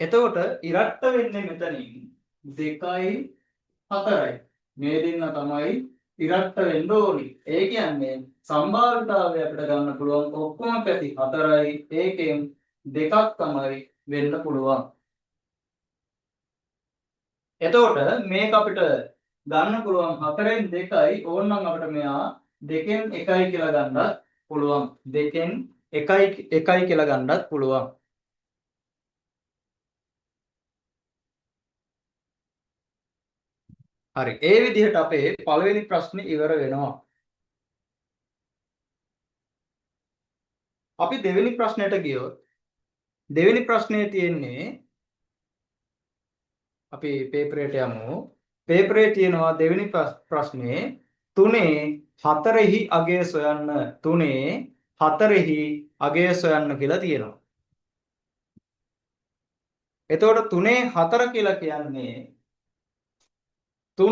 එතකොට ඉරට්ට වෙන්නේ මෙතනින් 2යි 4යි. මේ දෙන්න තමයි ඉරට්ට වෙන්න ඕනි. ඒ කියන්නේ සම්භාවිතාවය අපිට ගන්න පුළුවන් ඔක්කොම පැති 4යි. ඒකෙන් දෙකක් තමයි වෙන්න පුළුවන්. එතකොට මේක අපිට ගන්න පුළුවන් 4න් 2යි. ඕනනම් අපිට මෙයා 2න් 1යි කියලා ගන්නත් පුළුවන්. 2න් 1යි කියලා ගන්නත් පුළුවන්. හරි. ඒ විදිහට අපේ පළවෙනි ප්‍රශ්නේ ඉවර වෙනවා. අපි දෙවෙනි ප්‍රශ්නයට ගියොත් දෙවෙනි ප්‍රශ්නේ තියෙන්නේ අපි පේපරයට යමු. පේපරේ තියෙනවා දෙවෙනි ප්‍රශ්නේ 3 4හි අගය සොයන්න. 3 4හි අගය සොයන්න කියලා තියෙනවා. එතකොට 3 4 කියලා කියන්නේ 3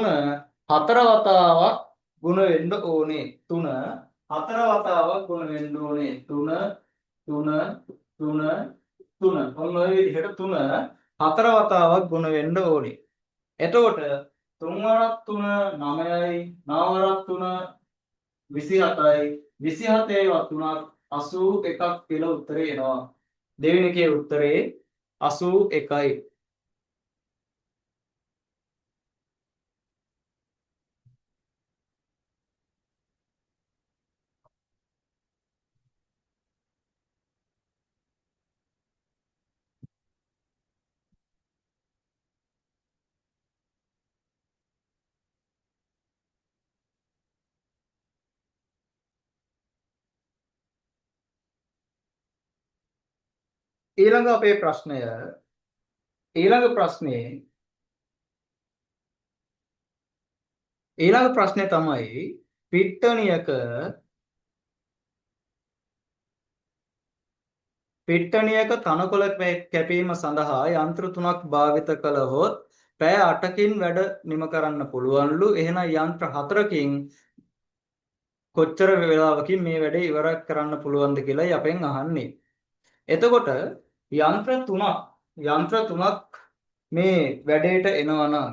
4 වතාවක් ගුණ වෙන්න ඕනේ. 3 4 වතාවක් ගුණ වෙන්න ඕනේ. 3 3 3 3 ඔන්න ඔය විදිහට 3 4 වතාවක් ගුණ වෙන්න ඕනේ. එතකොට 3 වරක් 3 9යි 9 වරක් 3 27යි 27 වත් 3ක් 81ක් කියලා උත්තරේ එනවා. දෙවෙනි එකේ උත්තරේ 81යි. ඊළඟ අපේ ප්‍රශ්නය ඊළඟ ප්‍රශ්නේ තමයි පිට්ටනියක තනකොළ කැපීම සඳහා යන්ත්‍ර 3ක් භාවිත කළහොත් පැය 8කින් වැඩ නිම කරන්න පුළුවන්ලු. එහෙනම් යන්ත්‍ර 4කින් කොච්චර වේලාවකින් මේ වැඩේ ඉවර කරන්න පුළුවන්ද කියලායි අපෙන් අහන්නේ. එතකොට යන්ත්‍ර 3ක් මේ වැඩේට එනවා නම්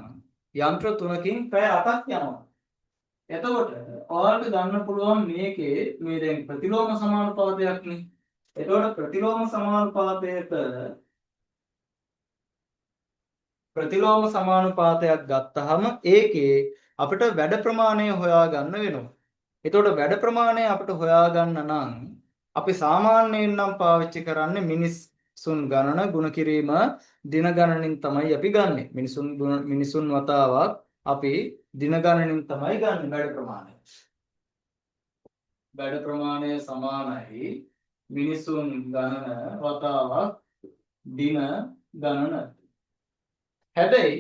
යන්ත්‍ර 3කින් පැය 8ක් යනවා. එතකොට ඔයාලට ගන්න පුළුවන් මේකේ මේ දැන් ප්‍රතිලෝම සමානුපාතයක්නේ. එතකොට ප්‍රතිලෝම සමානුපාතයක් ගත්තාම ඒකේ අපිට වැඩ ප්‍රමාණය හොයාගන්න වෙනවා. එතකොට වැඩ ප්‍රමාණය අපිට හොයාගන්න නම් අපි සාමාන්‍යයෙන් නම් පාවිච්චි කරන්නේ මිනිසුන් ගණන ගුණ කිරීම දින ගණනින් තමයි අපි ගන්නෙ. මිනිසුන් වතාවක් අපි දින ගණනින් තමයි ගන්න වැඩ ප්‍රමාණය. වැඩ ප්‍රමාණය සමානයි මිනිසුන් ගණන වතාවක් දින ගණන. හැබැයි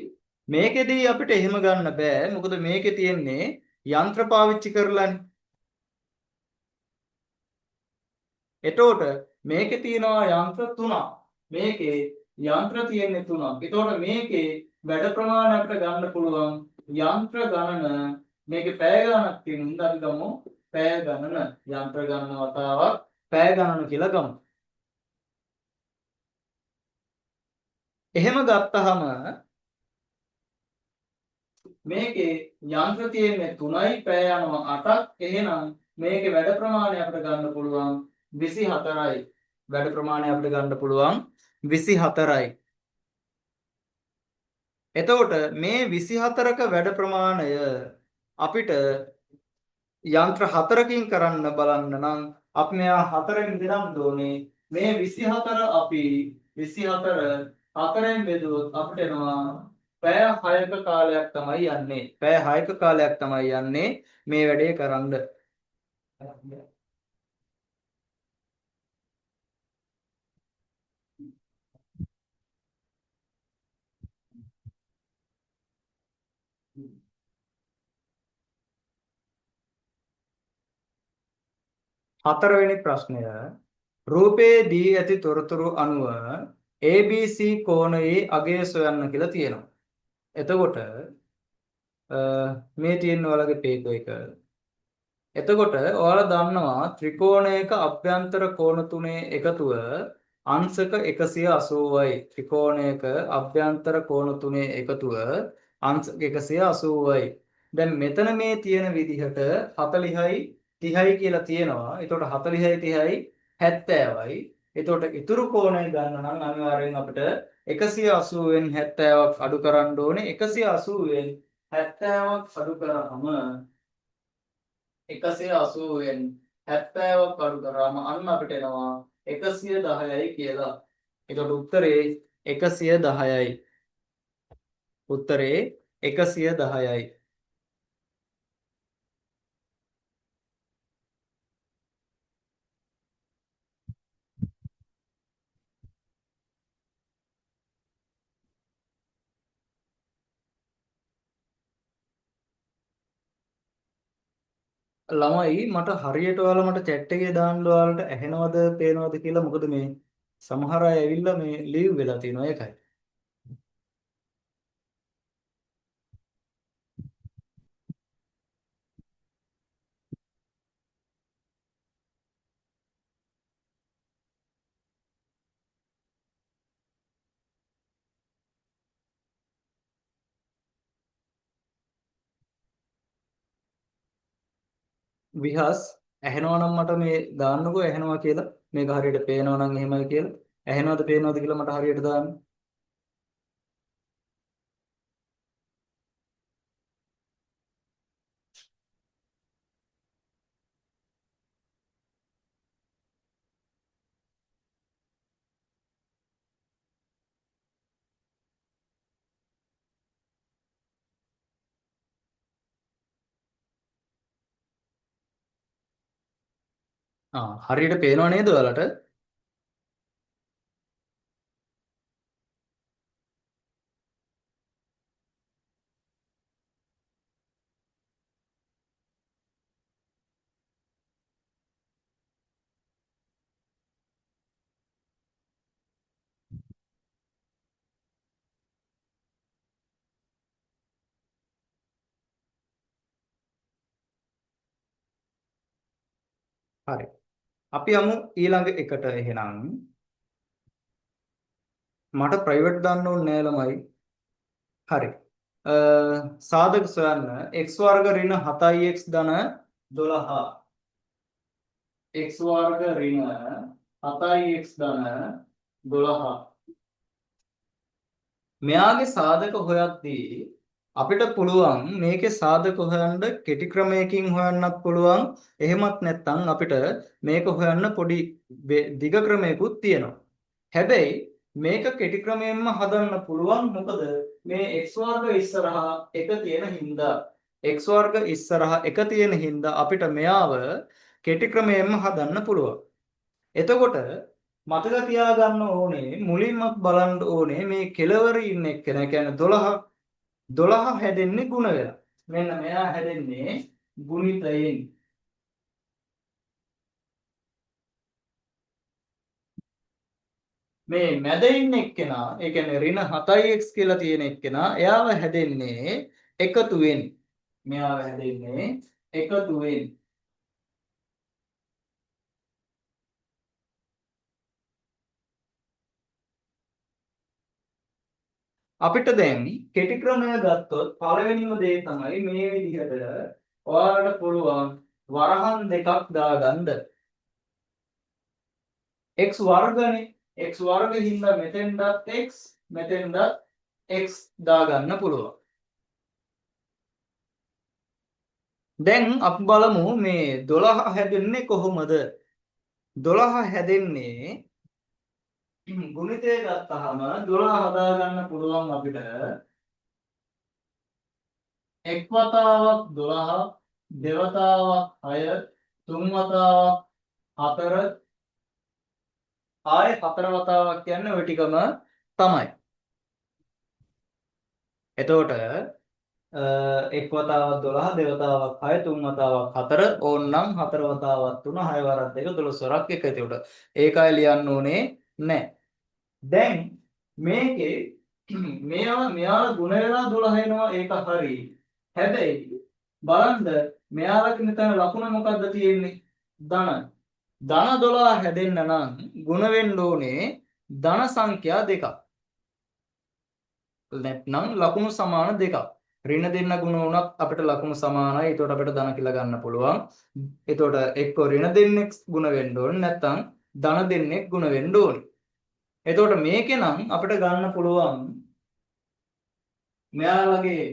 මේකෙදී අපිට එහෙම ගන්න බෑ. මොකද මේකේ තියෙන්නේ යන්ත්‍ර පාවිච්චි කරලානේ. එතකොට මේකේ තියෙනවා යන්ත්‍ර 3ක්. මේකේ යන්ත්‍ර තියෙන්නේ 3ක්. එතකොට මේකේ වැඩ ප්‍රමාණය අපිට ගන්න පුළුවන් යන්ත්‍ර ගණන මේකේ පැය ගණනක් තියෙන හින්දා අපි ගමු පැය ගණන. යන්ත්‍ර ගණන වතාවක් පැය ගණන කියලා ගමු. එහෙම ගත්තාම මේකේ යන්ත්‍ර තියෙන්නේ 3යි පැය යනවා 8ක්. එහෙනම් මේකේ වැඩ ප්‍රමාණය අපිට ගන්න පුළුවන් 24යි. වැඩ ප්‍රමාණය අපිට ගන්න පුළුවන් 24යි. එතකොට මේ 24ක වැඩ ප්‍රමාණය අපිට යන්ත්‍ර 4කින් කරන්න බලන්න නම් අපි මෙයා 4ෙන් බෙදන්න ඕනේ. මේ 24 අපි 24 4ෙන් බෙදුවොත් අපිට එනවා පැය 6ක කාලයක් තමයි යන්නේ. පැය 6ක කාලයක් තමයි යන්නේ මේ වැඩේ කරන්න. හතරවෙනි ප්‍රශ්නය රූපයේ දී ඇති තොරතුරු අනුව ABC කෝණයේ අගය සොයන්න කියලා තියෙනවා. එතකොට මේ තියෙන ඔයාලගේ පේපර් එක. එතකොට ඔයාලා දන්නවා ත්‍රිකෝණයක අභ්‍යන්තර කෝණ තුනේ එකතුව අංශක 180යි. ත්‍රිකෝණයක අභ්‍යන්තර කෝණ තුනේ එකතුව අංශක 180යි. දැන් මෙතන මේ තියෙන විදිහට 40යි 30යි කියලා තියෙනවා. එතකොට 40යි 30යි 70යි. එතකොට ඉතුරු කෝණය ගන්න නම් අනිවාර්යෙන් අපිට 180න් 70ක් අඩු කරන්න ඕනේ. 180න් 70ක් අඩු කරාම 180න් 70ක් අඩු කරාම අන්න අපිට එනවා 110යි කියලා. එතකොට උත්තරේ 110යි. උත්තරේ 110යි. ළමයි මට හරියට ඔයාලා මට chat එකේ දාන්න ඔයාලට ඇහෙනවද පේනවද කියලා. මොකද මේ සමහර අය ඇවිල්ලා මේ ලීව් වෙලා තියෙනවා ඒකයි. විහස් ඇහෙනවා නම් මට මේ දාන්නකෝ ඇහෙනවා කියලා. මේක හරියට පේනවා නම් එහෙමයි කියලා. ඇහෙනවද පේනවද කියලා මට හරියට දාන්න. හරියට පේනව නේද ඔයාලට? හරි. අපි යමු ඊළඟ එකට එහෙනම්. මට ප්‍රයිවට් දාන්න ඕනේ නෑ ළමයි. හරි. සාධක සොයන්න x වර්ග ඍණ 7x ධන 12 x වර්ග ඍණ 7x ධන 12 මෙයාගේ සාධක හොයද්දී අපිට පුළුවන් මේකේ සාධක හොයන්න කෙටි ක්‍රමයකින් හොයන්නත් පුළුවන්. එහෙමත් නැත්නම් අපිට මේක හොයන්න පොඩි දිග ක්‍රමයකුත් තියෙනවා. හැබැයි මේක කෙටි ක්‍රමයෙන්ම හදන්න පුළුවන්. මොකද මේ x වර්ග ඉස්සරහා එක තියෙන හින්දා x වර්ග ඉස්සරහා එක තියෙන හින්දා අපිට මෙයාව කෙටි ක්‍රමයෙන්ම හදන්න පුළුවන්. එතකොට මතක තියාගන්න ඕනේ මුලින්ම බලන්න ඕනේ මේ කෙලවරේ ඉන්න එක්කෙනා කියන්නේ 12 හැදෙන්නේ ಗುಣ වෙලා. මෙන්න මෙයා හැදෙන්නේ ගුණිතයෙන්. මේ මැද ඉන්න එක්කෙනා ඒ කියන්නේ ඍණ 7x කියලා තියෙන එක්කෙනා එයාව හැදෙන්නේ එකතුවෙන්. මෙයාව හැදෙන්නේ එකතුවෙන්. අපිට දැන් කෙටි ක්‍රමය ගත්තොත් පළවෙනිම දේ තමයි මේ විදිහට ඔයාලට පුළුවන් වරහන් දෙකක් දාගන්න. x වර්ගනේ x වර්ග හින්දා මෙතෙන්ටත් x මෙතෙන්ටත් x දාගන්න පුළුවන්. දැන් අපි බලමු මේ 12 හැදෙන්නේ කොහොමද? 12 හැදෙන්නේ ගුණිතය ගත්තාම 12 හදාගන්න පුළුවන් අපිට එක් වතාවක් 12 දෙවතාවක් 6 තුන් වතාවක් 4 ආයේ හතර වතාවක් කියන්නේ ওই ටිකම තමයි. එතකොට එක් වතාවක් 12 දෙවතාවක් 6 තුන් වතාවක් 4 ඕන්නම් හතර වතාවක් 3 6 වරක් 2 12 වරක් 1. එතකොට ඒකයි ලියන්න ඕනේ නැහැ. දැන් මේකේ මෙයාලා ගුණ වෙලා 12 එනවා ඒක හරි. හැබැයි බලන්න මෙයාලගේ මෙතන ලකුණ මොකද්ද තියෙන්නේ? ධන. ධන 12 හැදෙන්න නම් ಗುಣ වෙන්න ඕනේ ධන සංඛ්‍යා දෙකක්. නැත්නම් ලකුණු සමාන දෙකක්. ඍණ දෙන්න ගුණ වුණත් අපිට ලකුණු සමානයි. ඒකට අපිට ධන කියලා ගන්න පුළුවන්. ඒකට එක්ක ඍණ දෙන්නෙක් ගුණ වෙන්න ඕනේ නැත්නම් ධන දෙන්නෙක් ගුණ වෙන්න ඕනේ. එතකොට මේකේ නම් අපිට ගන්න පුළුවන් මෙයාලගේ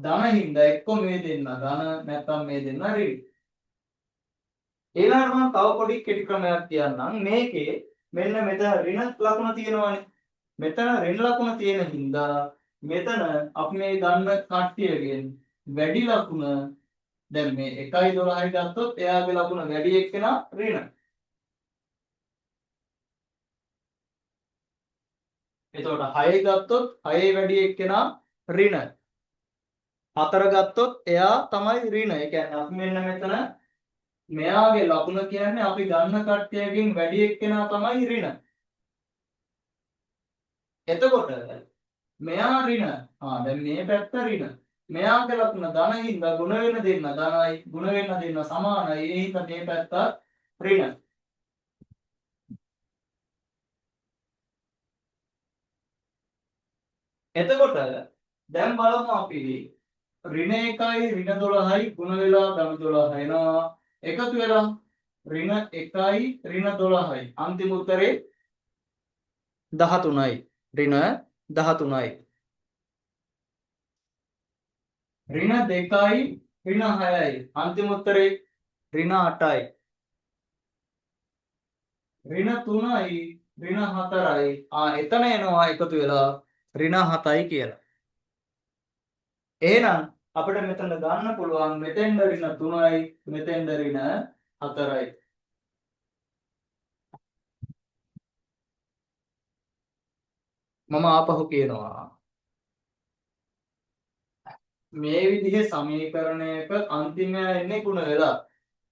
ධන හින්දා එක්ක මේ දෙන්න ධන නැත්නම් මේ දෙන්න ඍණ. ඊළඟට මම තව පොඩි කෙටි ක්‍රමයක් කියන්නම්. මේකේ මෙන්න මෙතන ඍණ ලකුණ තියෙනවානේ. මෙතන ඍණ ලකුණ තියෙන හින්දා මෙතන අපි මේ ගන්න කට්ටියගෙන් වැඩි ලකුණ දැන් මේ 1.12 ගත්තොත් එයාගේ ලකුණ වැඩි එක්කෙනා ඍණ. එතකොට 6 ගත්තොත් 6 වැඩි එක්කෙනා ඍණ. 4 ගත්තොත් එයා තමයි ඍණ. ඒ කියන්නේ අපි මෙන්න මෙතන මෙයාගේ ලකුණ කියන්නේ අපි ගන්න කට්ටියගෙන් වැඩි එක්කෙනා තමයි ඍණ. එතකොට මෙයා ඍණ. දැන් මේ පැත්ත ඍණ. මෙයාගේ ලකුණ ධන හින්දා ගුණ වෙන දෙන්න ධනයි ගුණ වෙන දෙන්න සමානයි. ඒ හින්දා මේ පැත්ත ඍණ. එතකොට දැන් බලමු අපි ඍණ 1යි ඍණ 12යි ගුණ වෙලා ධන 12 එනවා. එකතු වෙලා ඍණ 1යි ඍණ 12යි අන්තිම උත්තරේ 13යි. ඍණ 13යි. ඍණ 2යි ඍණ 6යි අන්තිම උත්තරේ ඍණ 8යි. ඍණ 3යි ඍණ 4යි එතන එනවා එකතු වෙලා ඍණ 7යි කියලා. එහෙනම් අපිට මෙතන ගන්න පුළුවන් මෙතෙන්ද ඍණ 3යි මෙතෙන්ද ඍණ 4යි. මම ආපහු කියනවා මේ විදිහේ සමීකරණයක අන්තිමය එන්නේ ಗುಣ වෙලා.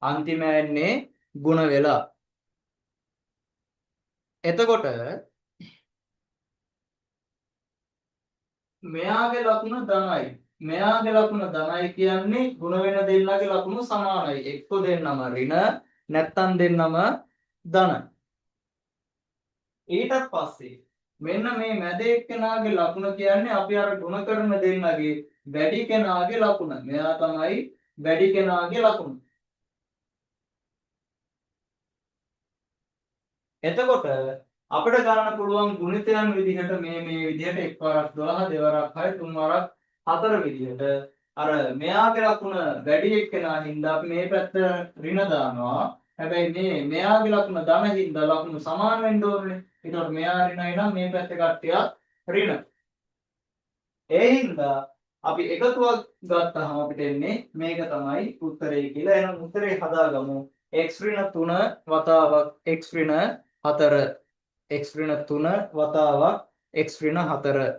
අන්තිමය එන්නේ ಗುಣ වෙලා. එතකොට මෙයාගේ ලකුණ ධනයි. මෙයාගේ ලකුණ ධනයි කියන්නේ ಗುಣ වෙන දෙන්නගේ ලකුණු සමානයි. එක්ක දෙන්නම ඍණ නැත්තම් දෙන්නම ධන. ඊටත් පස්සේ මෙන්න මේ මැද එක්කෙනාගේ ලකුණ කියන්නේ අපි අර ගුණ කරන දෙන්නගේ වැඩි කෙනාගේ ලකුණ. මෙයා තමයි වැඩි කෙනාගේ ලකුණ. එතකොට අපිට ගන්න පුළුවන් ගුණිතයන් විදිහට මේ විදිහට එක්වරක් 12 දෙවරක් 6 තුන් වරක් 4 විදිහට අර මෙයාගේ ලකුණ වැඩි එක්කෙනා හින්දා අපි මේ පැත්ත ඍණ දානවා. හැබැයි මෙයාගේ ලකුණ ධන හින්දා ලකුණු සමාන වෙන්න ඕනේ. ඒතකොට මෙයා ඍණයි නම් මේ පැත්තේ කට්ටිය ඍණ. ඒ හින්දා අපි එකතුවක් ගත්තාම අපිට එන්නේ මේක තමයි උත්තරේ කියලා. එහෙනම් උත්තරේ හදාගමු. x ඍණ 3 වතාවක් x ඍණ 4 x ඍණ 3 වතාවක් x ඍණ 4.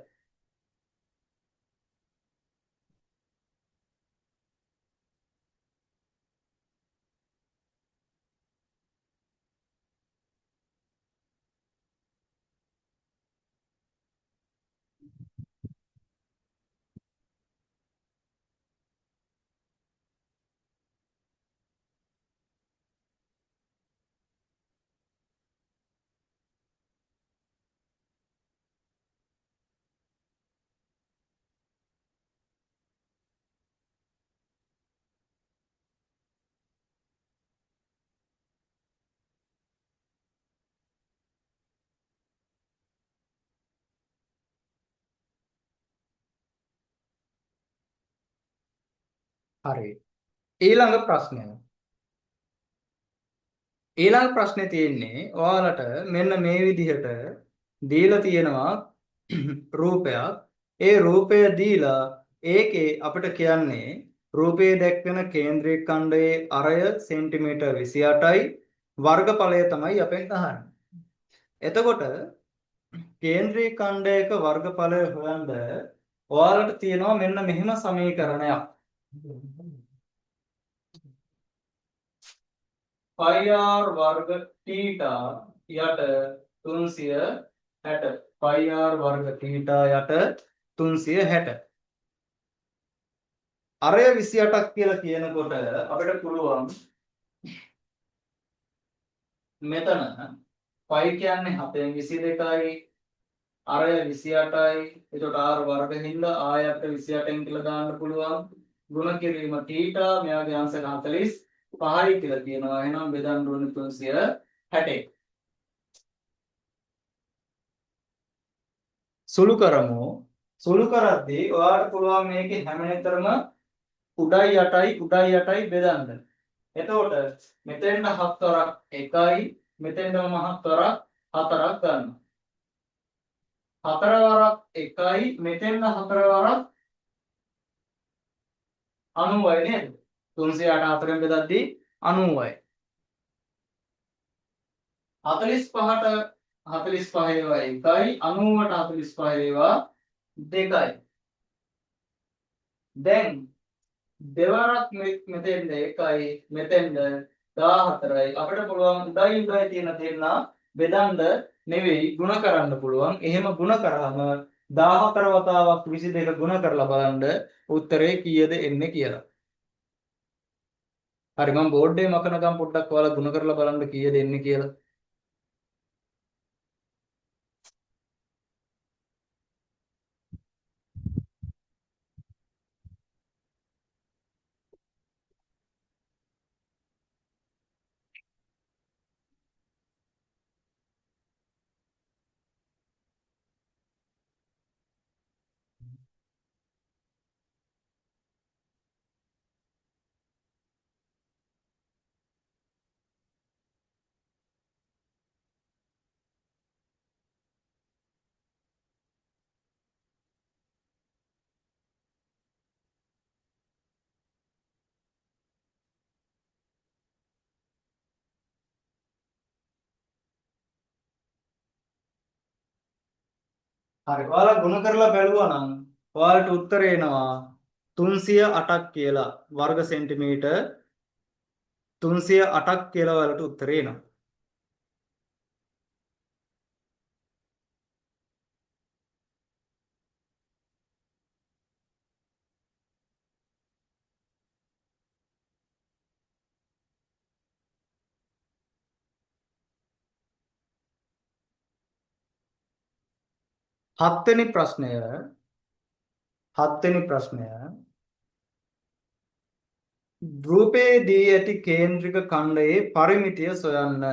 හරි. ඊළඟ ප්‍රශ්නය. ඊළඟ ප්‍රශ්නේ තියෙන්නේ ඔයාලට මෙන්න මේ විදිහට දීලා තියෙනවා රූපයක්. ඒ රූපය දීලා ඒකේ අපිට කියන්නේ රූපයේ දැක්වෙන කේන්ද්‍රික ඛණ්ඩයේ අරය සෙන්ටිමීටර් 28යි වර්ගඵලය තමයි අපෙන් අහන්නේ. එතකොට කේන්ද්‍රික ඛණ්ඩයක වර්ගඵලය හොයන්න ඔයාලට තියෙනවා මෙන්න මෙහෙම සමීකරණයක්. pi r වර්ග θ යට 360 pi r වර්ග θ යට 360 අරය 28ක් කියලා කියනකොට අපිට පුළුවන් මෙතන පයි කියන්නේ 7න් 22යි අරය 28යි එතකොට r වර්ග හින්දා ආයත 28න් කියලා දාන්න පුළුවන් ගුණ කිරීම θ මෙයාගේ අංශක 45යි කියලා කියනවා එහෙනම් බෙදන්න ඕනේ 360 සුළු කරමු සුළු කරද්දී ඔයාලට පුළුවන් මේකේ හැම එකතරම උඩයි යටයි බෙදන්න. එතකොට මෙතෙන්ට 7 වරක් 1යි මෙතෙන්ටම 7 වරක් 4ක් ගන්නවා. 4 වරක් 1යි මෙතෙන්ට 4 වරක් 90යි නේද? 364න් බෙදද්දී 90යි. 45ට 45 ඒවා 1යි 90ට 45 ඒවා 2යි. දැන් දෙවරක් මෙතෙන්ද 1යි මෙතෙන්ද 14යි අපිට පුළුවන් උඩයි තියෙන දෙන්නා බෙදන්න නෙවෙයි ಗುಣ කරන්න පුළුවන්. එහෙම ಗುಣ කරාම 14 වතාවක් 22 ಗುಣ කරලා බලන්න උත්තරේ කීයද එන්නේ කියලා. හරි මම බෝඩ් එකේ මකනකම් පොඩ්ඩක් ඔයාලා ಗುಣ කරලා බලන්න කීයද එන්නේ කියලා. හරි ඔයාලා ಗುಣ කරලා බැලුවා නම් ඔයාලට උත්තරේ එනවා 308ක් කියලා වර්ග සෙන්ටිමීටර් 308ක් කියලා ඔයාලට උත්තරේ එනවා. හත්වෙනි ප්‍රශ්නය රූපයේ දී ඇති කේන්ද්‍රික ඛණ්ඩයේ පරිමිතිය සොයන්න.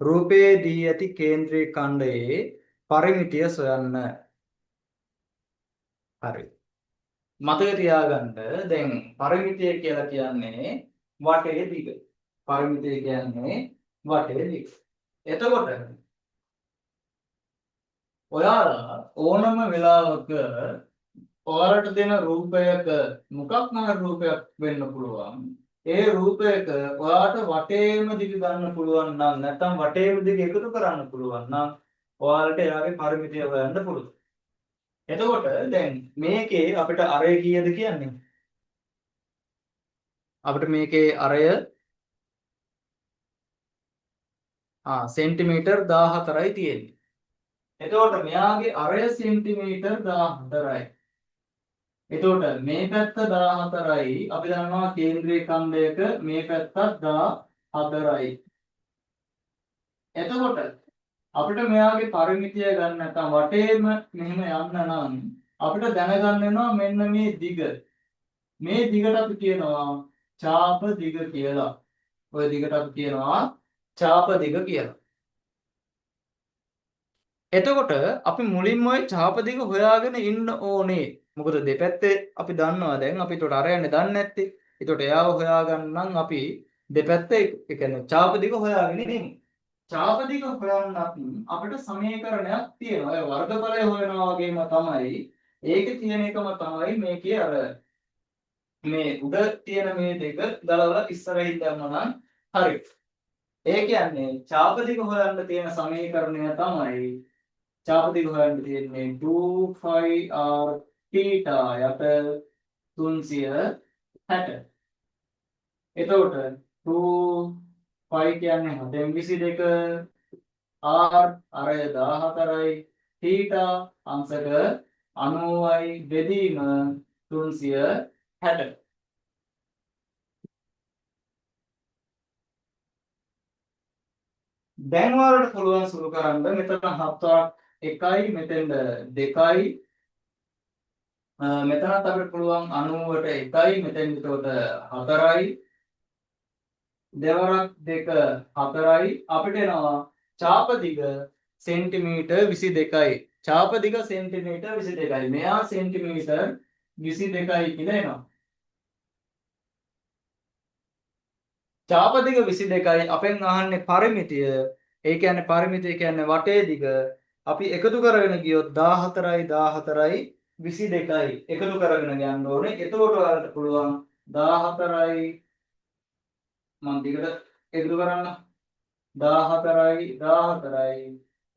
රූපයේ දී ඇති කේන්ද්‍රික ඛණ්ඩයේ පරිමිතිය සොයන්න. හරි. මතක තියාගන්න දැන් පරිමිතිය කියලා කියන්නේ වටේ දිග. පරිමිතිය කියන්නේ වටේ දිග. එතකොට ඔයාලා ඕනම වෙලාවක ඔයාලට දෙන රූපයක මොකක් නම් රූපයක් වෙන්න පුළුවන්. ඒ රූපයක ඔයාලට වටේම දිග ගන්න පුළුවන් නම් නැත්නම් වටේම දිග එකතු කරන්න පුළුවන් නම් ඔයාලට එයාගේ පරිමිතිය හොයන්න පුළුවන්. එතකොට දැන් මේකේ අපිට අරය කීයද කියන්නේ? අපිට මේකේ අරය සෙන්ටිමීටර් 14යි තියෙන්නේ. එතකොට මෙයාගේ අරය සෙන්ටිමීටර් 14යි. එතකොට මේ පැත්ත 14යි අපි දන්නවා කේන්ද්‍රීය ඛණ්ඩයක මේ පැත්තත් 14යි. එතකොට අපිට මෙයාගේ පරිමිතිය ගන්න නැත්නම් වටේම මෙහෙම යන්න නම් අපිට දැනගන්න වෙනවා මෙන්න මේ දිග. මේ දිගට අපි කියනවා චාප දිග කියලා. ওই දිගට අපි කියනවා චාප දිග කියලා. එතකොට අපි මුලින්ම ওই චාප දිග හොයාගෙන ඉන්න ඕනේ. මොකද දෙපැත්තේ අපි දන්නවා දැන් අපි ඒකට අර යන්නේ දන්නේ නැත්තේ. ඒකට එයාව හොයාගන්න නම් අපි දෙපැත්තේ ඒ කියන්නේ චාප දිග හොයාගෙන ඉන්නේ. චාප දිග හොයන්න අපිට සමීකරණයක් තියෙනවා. ඒ වර්ගඵලය හොයනවා වගේම තමයි ඒකේ තියෙන එකම තමයි මේකේ අර මේ උඩ තියෙන මේ දෙක ගලවලා ඉස්සරහින් දැම්මම හරි. ඒ කියන්නේ චාප දිග හොයන්න තියෙන සමීකරණය තමයි චාප දිග හොයන්න තියෙන්නේ 2πr θ යට 360. එතකොට 2π කියන්නේ 7/22 r අරය 14යි θ අංශක 90යි බෙදීම 360. දැන් ඔයාලට පුළුවන් සුළු කරන්න මෙතන 7ක් 1යි මෙතෙන්ද 2යි මෙතනත් අපිට පුළුවන් 90ට 1යි මෙතෙන් එතකොට 4යි දෙවරක් 2 4යි අපිට එනවා චාප දිග සෙන්ටිමීටර් 22යි චාප දිග සෙන්ටිමීටර් 22යි මෙයා සෙන්ටිමීටර් 22යි කියලා එනවා චාප දිග 22යි අපෙන් අහන්නේ පරිමිතිය ඒ කියන්නේ පරිමිතිය කියන්නේ වටේ දිග අපි එකතු කරගෙන ගියොත් 14යි 14යි 22යි එකතු කරගෙන යන්න ඕනේ එතකොට ඔයාලට පුළුවන් 14යි මම දිගට එකතු කරන්න 14යි 14යි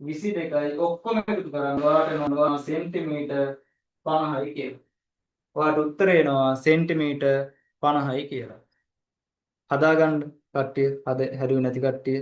22යි ඔක්කොම එකතු කරන් ඔයාලට එනවා සෙන්ටිමීටර් 50යි කියලා. ඔයාලට උත්තරේ එනවා සෙන්ටිමීටර් 50යි කියලා. හදාගන්න කට්ටිය හැදුවේ නැති කට්ටිය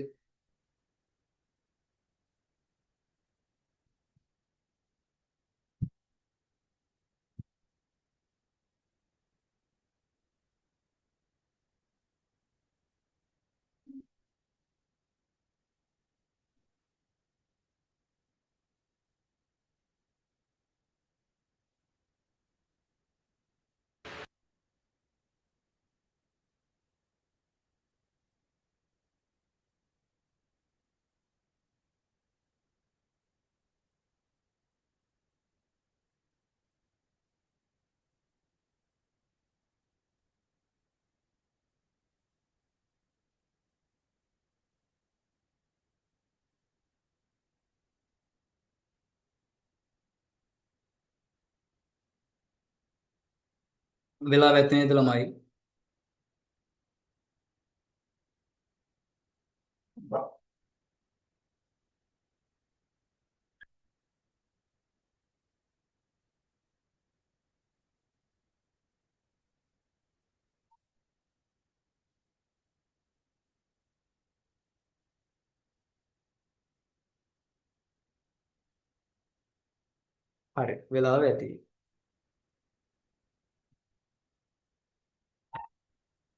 වෙලා වැටෙන නේද ළමයි? හරි වෙලාව ඇති.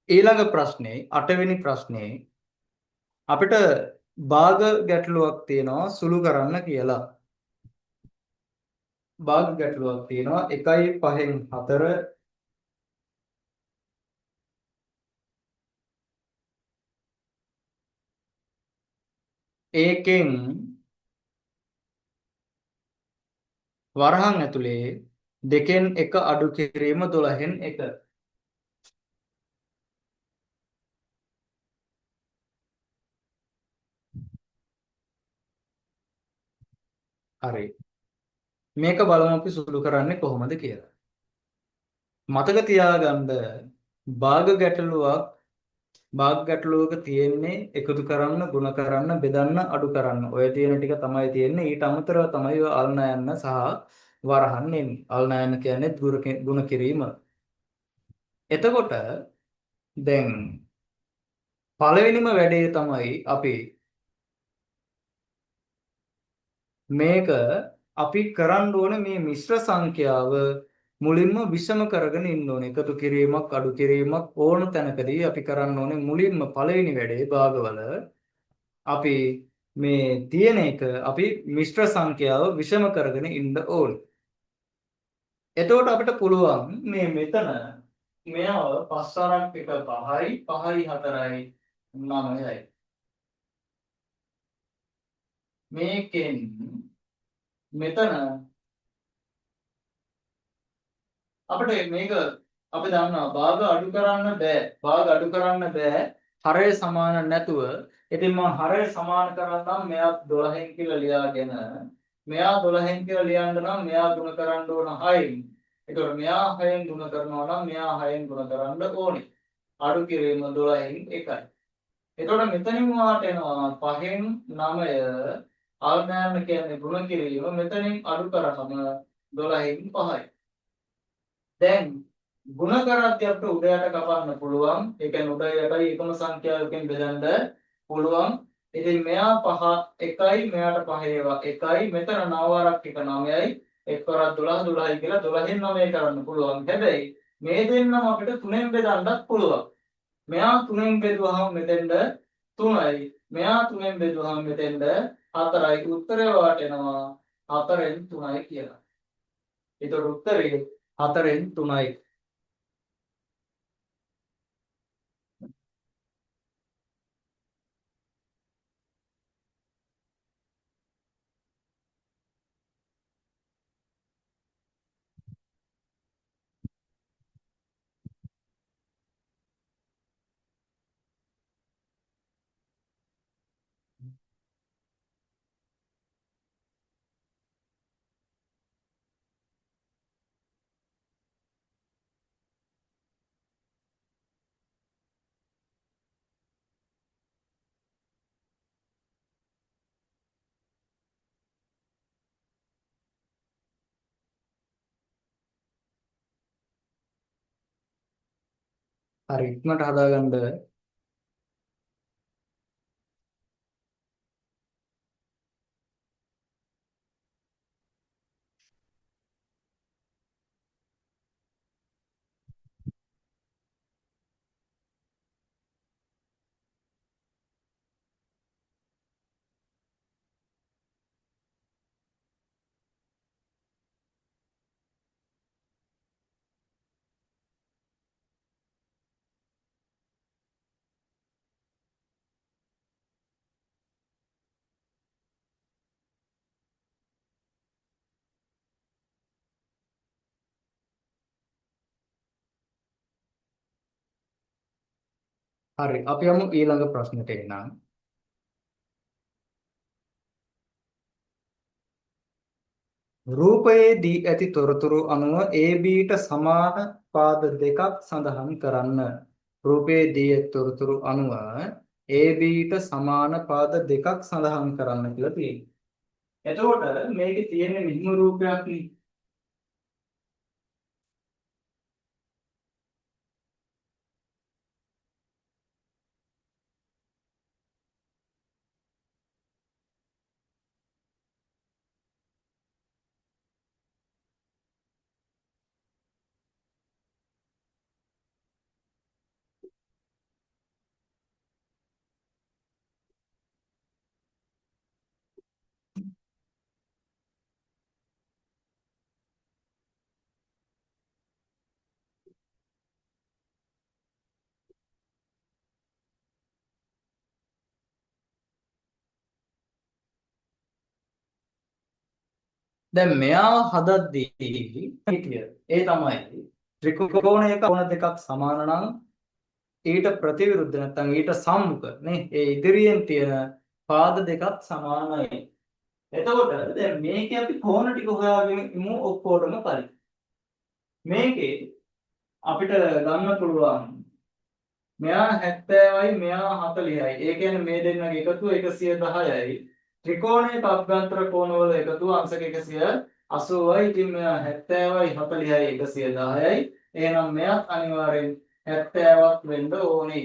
ඊළඟ ප්‍රශ්නේ 8 වෙනි ප්‍රශ්නේ අපිට භාග ගැටලුවක් තියෙනවා සුළු කරන්න කියලා. භාග ගැටලුවක් තියෙනවා 1.5න් 4 ඒකෙන් වරහන් ඇතුලේ දෙකෙන් එක අඩු කිරීම 12න් 1. හරි. මේක බලමු අපි සුළු කරන්නේ කොහොමද කියලා. මතක තියාගන්න භාග ගැටලුවක තියෙන්නේ එකතු කරන්න, ಗುಣ කරන්න, බෙදන්න, අඩු කරන්න. ඔය තියෙන ටික තමයි තියෙන්නේ. ඊට අමතරව තමයි ඔය අල්නයන්න සහ වරහන් එන්නේ. අල්නයන්න කියන්නේ ಗುಣ කිරීම. එතකොට දැන් පළවෙනිම වැඩේ තමයි අපි මේක අපි කරන්න ඕනේ මේ මිශ්‍ර සංඛ්‍යාව මුලින්ම විෂම කරගෙන ඉන්න ඕනේ. එකතු කිරීමක් අඩු කිරීමක් ඕන තැනකදී අපි කරන්න ඕනේ මුලින්ම පළවෙනි වැඩේ භාගවල අපි මේ තියෙන එක අපි මිශ්‍ර සංඛ්‍යාව විෂම කරගෙන ඉන්න ඕනේ. එතකොට අපිට පුළුවන් මේ මෙතන මෙයාව 5 වරක් 1 5යි 5යි 4යි 9යි මේකෙන් මෙතන අපිට මේක අපි දන්නවා භාග අඩු කරන්න බෑ. භාග අඩු කරන්න බෑ. හරය සමාන නැතුව. ඉතින් මම හරය සමාන කරන්නම් මෙයා 12න් කියලා ලියාගෙන මෙයා 12න් කියලා ලියන්න නම් මෙයා ගුණ කරන්න ඕන 6න්. ඒතකොට මෙයා 6න් ගුණ කරනවා නම් මෙයා 6න් ගුණ කරන්න ඕනේ. අඩු කිරීම 12න් 1යි. එතකොට මෙතනින් වාට එනවා 5න් 9 අල්නෑම කියන්නේ ගුණ කිරීම මෙතනින් අඩු කරාම 12න් 5යි. දැන් ಗುಣ කරද්දී අපිට උඩ යට කපන්න පුළුවන්. ඒ කියන්නේ උඩ යටයි එකම සංඛ්‍යාවකින් බෙදන්න පුළුවන්. ඉතින් මෙයා 5 1යි මෙයාට 5 ඒවා 1යි මෙතන 9 වරක් 1 9යි 1 වරක් 12 12යි කියලා 12න් 9 කරන්න පුළුවන්. හැබැයි මේ දෙන්නම අපිට 3ෙන් බෙදන්නත් පුළුවන්. මෙයා 3ෙන් බෙදුවහම මෙතෙන්ද 3යි මෙයා 3ෙන් බෙදුවහම මෙතෙන්ද 4යි උත්තරේ වාට එනවා 4ෙන් 3යි කියලා. ඒතකොට උත්තරේ 4ෙන් 3යි. හරි ඉක්මනට හදාගන්න. හරි අපි යමු ඊළඟ ප්‍රශ්නෙට එන්නම්. රූපයේ දී ඇති තොරතුරු අනුව ABට සමාන පාද දෙකක් සඳහන් කරන්න. රූපයේ දී ඇති තොරතුරු අනුව ABට සමාන පාද දෙකක් සඳහන් කරන්න කියලා තියෙනවා. එතකොට මේකේ තියෙන මෙහිම රූපයක් නේ. දැන් මෙයා හදද්දී හිටිය ඒ තමයි ත්‍රිකෝණයක කොණ දෙකක් සමාන නම් ඊට ප්‍රතිවිරුද්ධ නැත්නම් ඊට සම්මුඛ නේ ඒ ඉදිරියෙන් තියෙන පාද දෙකක් සමානයි. එතකොට දැන් මේකේ අපි කෝණ ටික හොයාගෙන ඉමු ඔක්කොටම පරි. මේකේ අපිට ගන්න පුළුවන් මෙයා 70යි මෙයා 40යි. ඒ කියන්නේ මේ දෙන්නගේ එකතුව 110යි. ත්‍රිකෝණයක අභ්‍යන්තර කෝණවල එකතුව අංශක 180යි. ඉතින් මෙයා 70යි 40යි 110යි. එහෙනම් මෙයාත් අනිවාර්යෙන් 70ක් වෙන්න ඕනේ.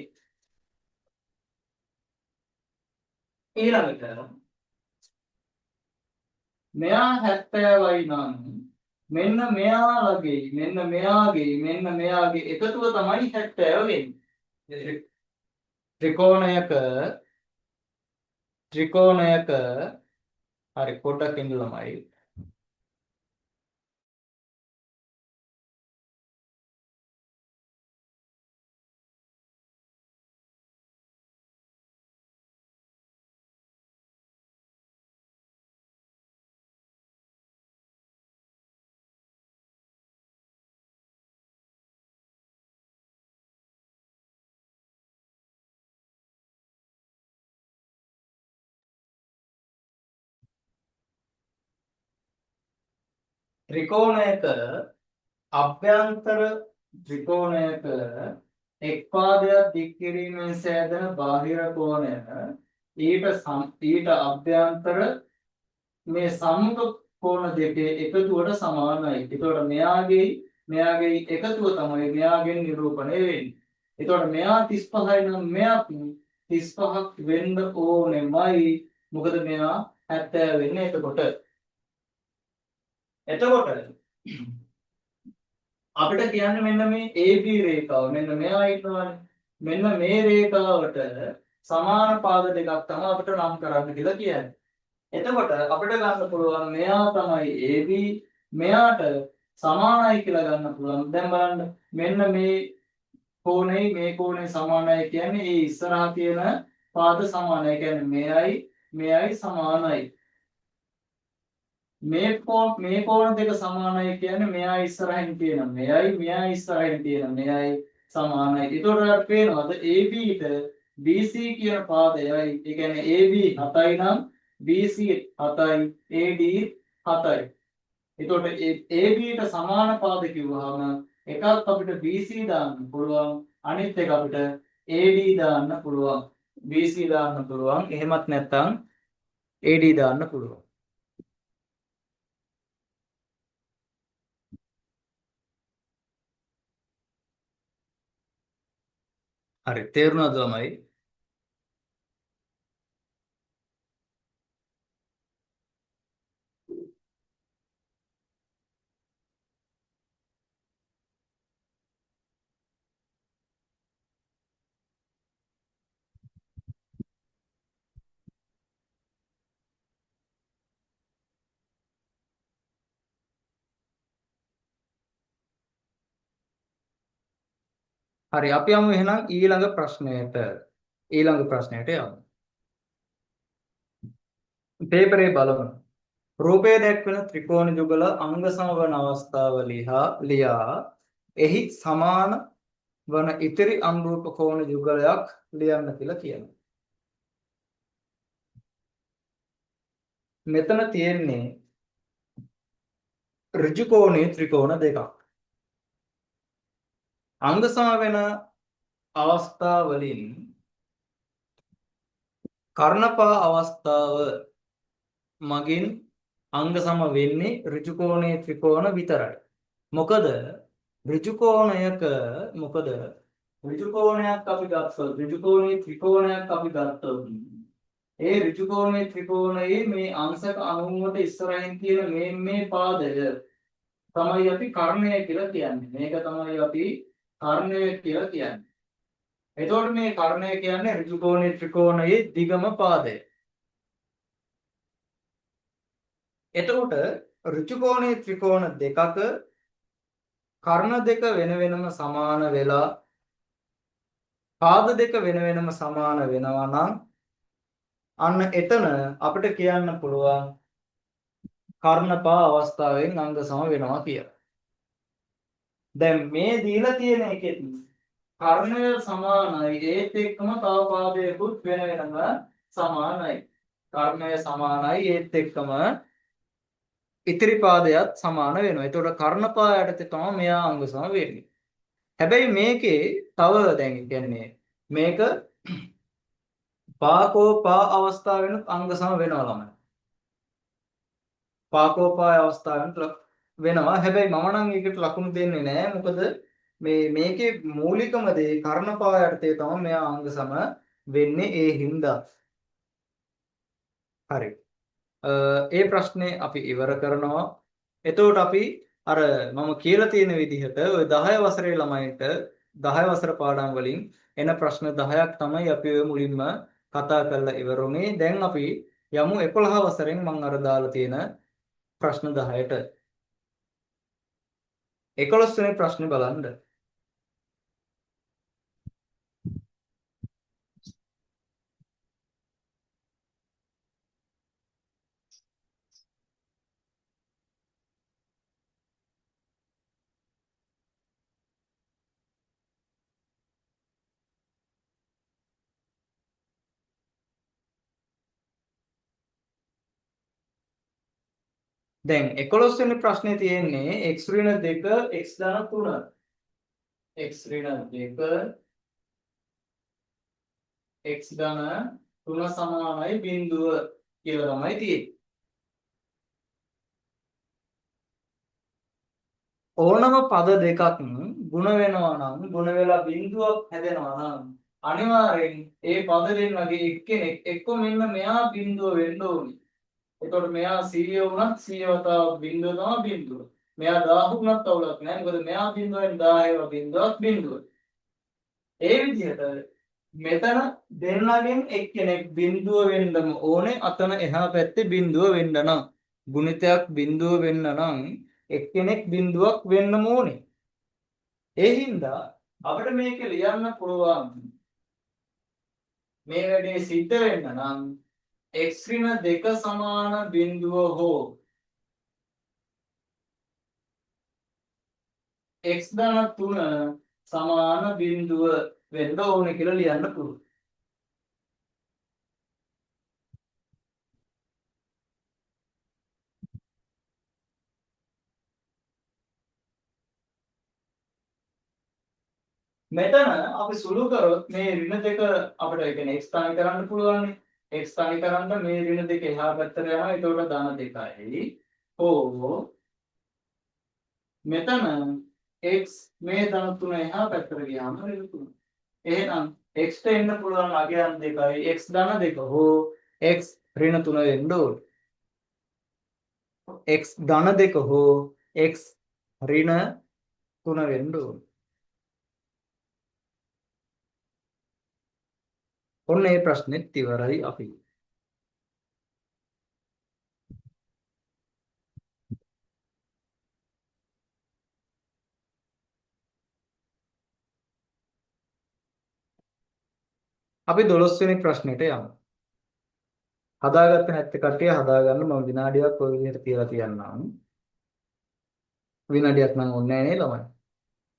ඊළඟට මෙයා 70යි නම් මෙන්න මෙයාගේ එකතුව තමයි 70 වෙන්නේ. ත්‍රිකෝණයක හරි පොඩ්ඩක් ඉඳලාමයි ත්‍රිකෝණයක අභ්‍යන්තර ත්‍රිකෝණයක එක් පාදයක් දික් කිරීමෙන් සෑදෙන බාහිර කෝණය ඊට අභ්‍යන්තර මේ සම්මුඛ කෝණ දෙකේ එකතුවට සමානයි. ඒතකොට මෙයාගේ එකතුව තමයි මෙයාගෙන් නිරූපණය වෙන්නේ. ඒතකොට මෙයා 35යි නම් මෙයාත් 35ක් වෙන්න ඕනෙමයි. මොකද මෙයා 70 වෙන්නේ එතකොට. අපිට කියන්නේ මෙන්න මේ AB රේඛාව. මෙන්න මෙයා ඉන්නවානේ. මෙන්න මේ රේඛාවට සමාන පාද දෙකක් තමයි අපිට නම් කරන්න කියලා කියන්නේ. එතකොට අපිට ගන්න පුළුවන් මෙයා තමයි AB මෙයාට සමානයි කියලා ගන්න පුළුවන්. දැන් බලන්න මෙන්න මේ කෝණේ මේ කෝණේ සමානයි කියන්නේ ඒ ඉස්සරහා තියෙන පාද සමානයි. කියන්නේ මෙයයි සමානයි. මේ කෝණ දෙක සමානයි කියන්නේ මෙයා ඉස්සරහින් තියෙන මෙයා ඉස්සරහින් තියෙන මෙයයි සමානයි. ඒතකොට පේනවාද AB ට BC කියන පාදයයි ඒ කියන්නේ AB 7යි නම් BC 7යි AD 7යි. එතකොට AB ට සමාන පාද කිව්වහම එකක් අපිට BC දාන්න පුළුවන් අනිත් එක අපිට AD දාන්න පුළුවන්. BC දාන්න පුළුවන් එහෙමත් නැත්නම් AD දාන්න පුළුවන්. හරි තේරුණාද ළමයි? හරි අපි යමු එහෙනම් ඊළඟ ප්‍රශ්නයට. ඊළඟ ප්‍රශ්නයට යමු. පේපරේ බලමු. රූපයේ දැක්වෙන ත්‍රිකෝණ යුගල අංග සමවන අවස්ථාව ලියා එහි සමාන වන ඉතිරි අනුරූප කෝණ යුගලයක් ලියන්න කියලා කියනවා. මෙතන තියෙන්නේ ඍජු කෝණයේ ත්‍රිකෝණ දෙකක්. අංග සමවන අවස්ථාවලින් කර්ණපා අවස්ථාව මගින් අංග සම වෙන්නේ ඍජු කෝණයේ ත්‍රිකෝණ විතරයි. මොකද ඍජු කෝණයක් අපි ගත්තොත් ඍජු කෝණයේ ත්‍රිකෝණයක් අපි ගත්තොත් ඒ ඍජු කෝණයේ ත්‍රිකෝණයේ මේ අංශක අනුවට ඉස්සරහින් තියෙන මේ පාදය තමයි අපි කර්ණය කියලා කියන්නේ. මේක තමයි අපි කර්ණය කියලා කියන්නේ. එතකොට මේ කර්ණය කියන්නේ ඍජු කෝණයේ ත්‍රිකෝණයේ දිගම පාදය. එතකොට ඍජු කෝණයේ ත්‍රිකෝණ දෙකක කර්ණ දෙක වෙන වෙනම සමාන වෙලා පාද දෙක වෙන වෙනම සමාන වෙනවා නම් අන්න එතන අපිට කියන්න පුළුවන් කර්ණපා අවස්ථාවෙන් අංග සම වෙනවා කියලා. දැන් මේ දීලා තියෙන එකෙත් කර්ණය සමානයි ඒත් එක්කම තව පාදයකුත් වෙන වෙනම සමානයි. කර්ණය සමානයි ඒත් එක්කම ඉතිරි පාදයක් සමාන වෙනවා. ඒතකොට කර්ණපා යටතේ තමයි මෙයා අංග සම වෙන්නේ. හැබැයි මේකේ තව දැන් කියන්නේ මේක පාකෝපා අවස්ථාවෙනුත් අංග සම වෙනවා ළමයි. පාකෝපා අවස්ථාවෙනුත් වෙනවා. හැබැයි මම නම් ඒකට ලකුණු දෙන්නේ නැහැ. මොකද මේකේ මූලිකම දේ කර්ණපා යටතේ තමයි මෙයා අංග සම වෙන්නේ ඒ හින්දා. හරි. ඒ ප්‍රශ්නේ අපි ඉවර කරනවා. එතකොට අපි අර මම කියලා තියෙන විදිහට ওই 10 වසරේ ළමයින්ට 10 වසර පාඩම් වලින් එන ප්‍රශ්න 10ක් තමයි අපි ඔය මුලින්ම කතා කරලා ඉවරුනේ. දැන් අපි යමු 11 වසරෙන් මම අර දාලා තියෙන ප්‍රශ්න 10ට. 11 වෙනි ප්‍රශ්නේ බලන්න. දැන් 11 වෙනි ප්‍රශ්නේ තියෙන්නේ x ඍණ 2 x ධන 3. x ඍණ 2 x ධන 3 සමානයි බිඳුව කියලා තමයි තියෙන්නේ. ඕනම පද දෙකක් ಗುಣ වෙනවා නම් ಗುಣ වෙලා බිඳුවක් හැදෙනවා නම් අනිවාර්යෙන් ඒ පද දෙන්නගේ එක්කෙනෙක් එක්ක මෙන්න මෙයා බිඳුව වෙන්න ඕනේ. එතකොට මෙයා 100 වුණත් 100 වතාවක් බිඳුව තමයි බිඳුව. මෙයා 1000 වුණත් අවුලක් නැහැ. මොකද මෙයා බිඳුවෙන් 1000 බිඳුවක් බිඳුව. ඒ විදිහට මෙතන දෙන්නගෙන් එක්කෙනෙක් බිඳුව වෙන්නම ඕනේ. අතන එහා පැත්තේ බිඳුව වෙන්න නම් ගුණිතයක් බිඳුව වෙන්න නම් එක්කෙනෙක් බිඳුවක් වෙන්නම ඕනේ. ඒ හින්දා අපිට මේක ලියන්න පුළුවන් මේ වැඩේ සිද්ධ වෙන්න නම් x ඍණ 2 සමාන බිඳුව හෝ x ධන 3 සමාන බිඳුව වෙන්න ඕනේ කියලා ලියන්න පුළුවන්. මෙතන අපි සුළු කරොත් මේ ඍණ දෙක අපිට ඒ කියන්නේ x තනි කරන්න පුළුවන් නේ. x තනි කරන්න මේ ඍණ දෙක එහා පැත්තට යනවා. ඒකට ධන 2යි. හෝ මෙතන x මේ ධන 3 එහා පැත්තට ගියාම ඍණ 3. එහෙනම් x ට එන්න පුළුවන් අගයන් දෙකයි. x ධන 2 හෝ x ඍණ 3 වෙන්න ඕනේ. x ධන 2 හෝ x ඍණ 3 වෙන්න ඕනේ. ඔන්න මේ ප්‍රශ්නෙත් ඉවරයි අපි. අපි 12 වෙනි ප්‍රශ්නෙට යමු. හදාගත්තේ නැත්te කට්ටිය හදාගන්න මම විනාඩියක් ඔය විදිහට තියලා තියන්නම්. විනාඩියක් නම් ඕනේ නැහැ නේ ළමයි.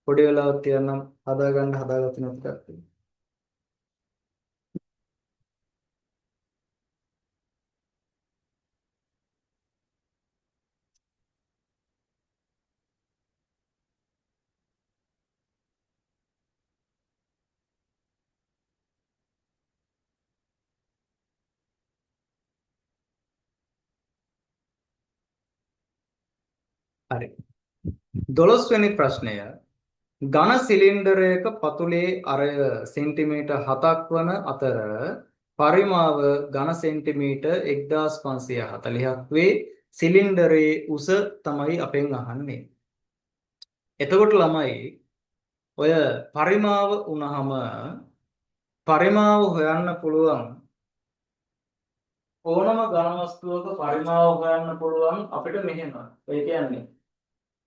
පොඩි වෙලාවක් තියන්නම් හදාගත්තේ නැති කට්ටිය. හරි. 12 වෙනි ප්‍රශ්නය ඝන සිලින්ඩරයක පතුලේ අරය සෙන්ටිමීටර් 7ක් වන අතර පරිමාව ඝන සෙන්ටිමීටර් 1540ක් වේ. සිලින්ඩරයේ උස තමයි අපෙන් අහන්නේ. එතකොට ළමයි ඔය පරිමාව වුණාම පරිමාව හොයන්න පුළුවන් ඕනම ඝන වස්තුවක පරිමාව හොයන්න පුළුවන් අපිට මෙහෙම. ඒ කියන්නේ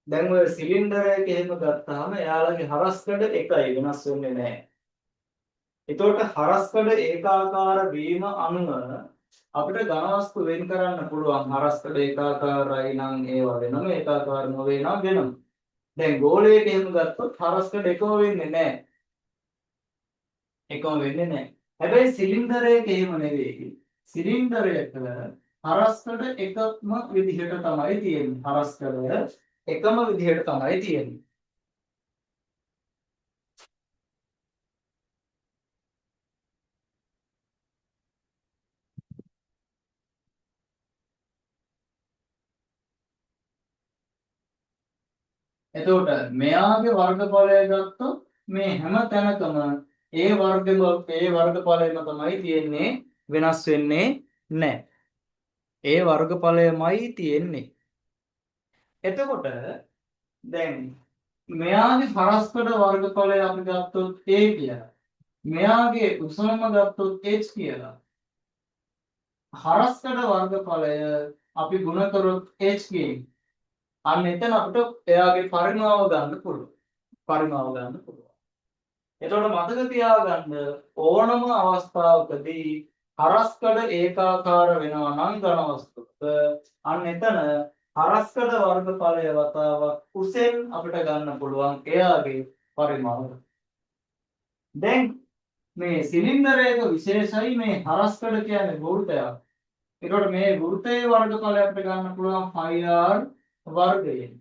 දැන් ඔය සිලින්ඩර් එක එහෙම ගත්තාම එයාලගේ හරස්කඩ එකයි වෙනස් වෙන්නේ නැහැ. ඒතකොට හරස්කඩ ඒකාකාර වීම අනුව අපිට ඝන වස්තු වෙන් කරන්න පුළුවන්. හරස්කඩ ඒකාකාරයි නම් ඒවා වෙනම, ඒකාකාර නොවේ නම් වෙනම. දැන් ගෝලයක එහෙම ගත්තොත් හරස්කඩ එකම වෙන්නේ නැහැ. එකම වෙන්නේ නැහැ. හැබැයි සිලින්ඩරයක එහෙම නෙවෙයි. සිලින්ඩරයක හරස්කඩ එකම විදිහට තමයි තියෙන්නේ. හරස්කඩ එකම විදිහට තමයි තියෙන්නේ. එතකොට මෙයාගේ වර්ගඵලය ගත්තොත් මේ හැම තැනකම ඒ වර්ගඵලයම තමයි තියෙන්නේ, වෙනස් වෙන්නේ නැහැ. ඒ වර්ගඵලයමයි තියෙන්නේ. එතකොට දැන් මෙයාගේ පරස්පර වර්ගඵලය අපි ගත්තොත් a කියලා. මෙයාගේ උසම ගත්තොත් h කියලා. හරස්කඩ වර්ගඵලය අපි ගුණ කරොත් h ගෙන්. අන්න එතන අපිට එයාගේ පරිමාව ගන්න පුළුවන්. පරිමාව ගන්න පුළුවන්. එතකොට මතක තියාගන්න ඕනම අවස්ථාවකදී හරස්කඩ ඒකාකාර වෙනවා නම් ඝන වස්තුවක අන්න එතන හරස්කඩ වර්ගඵලය වතාවක් උසෙන් අපිට ගන්න පුළුවන් එයාගේ පරිමාව. දැන් මේ සිලින්ඩරයක විශේෂයි මේ හරස්කඩ කියන්නේ වෘත්තයක්. ඒකට මේ වෘත්තයේ වර්ගඵලය අපිට ගන්න පුළුවන් 5r වර්ගයෙන්.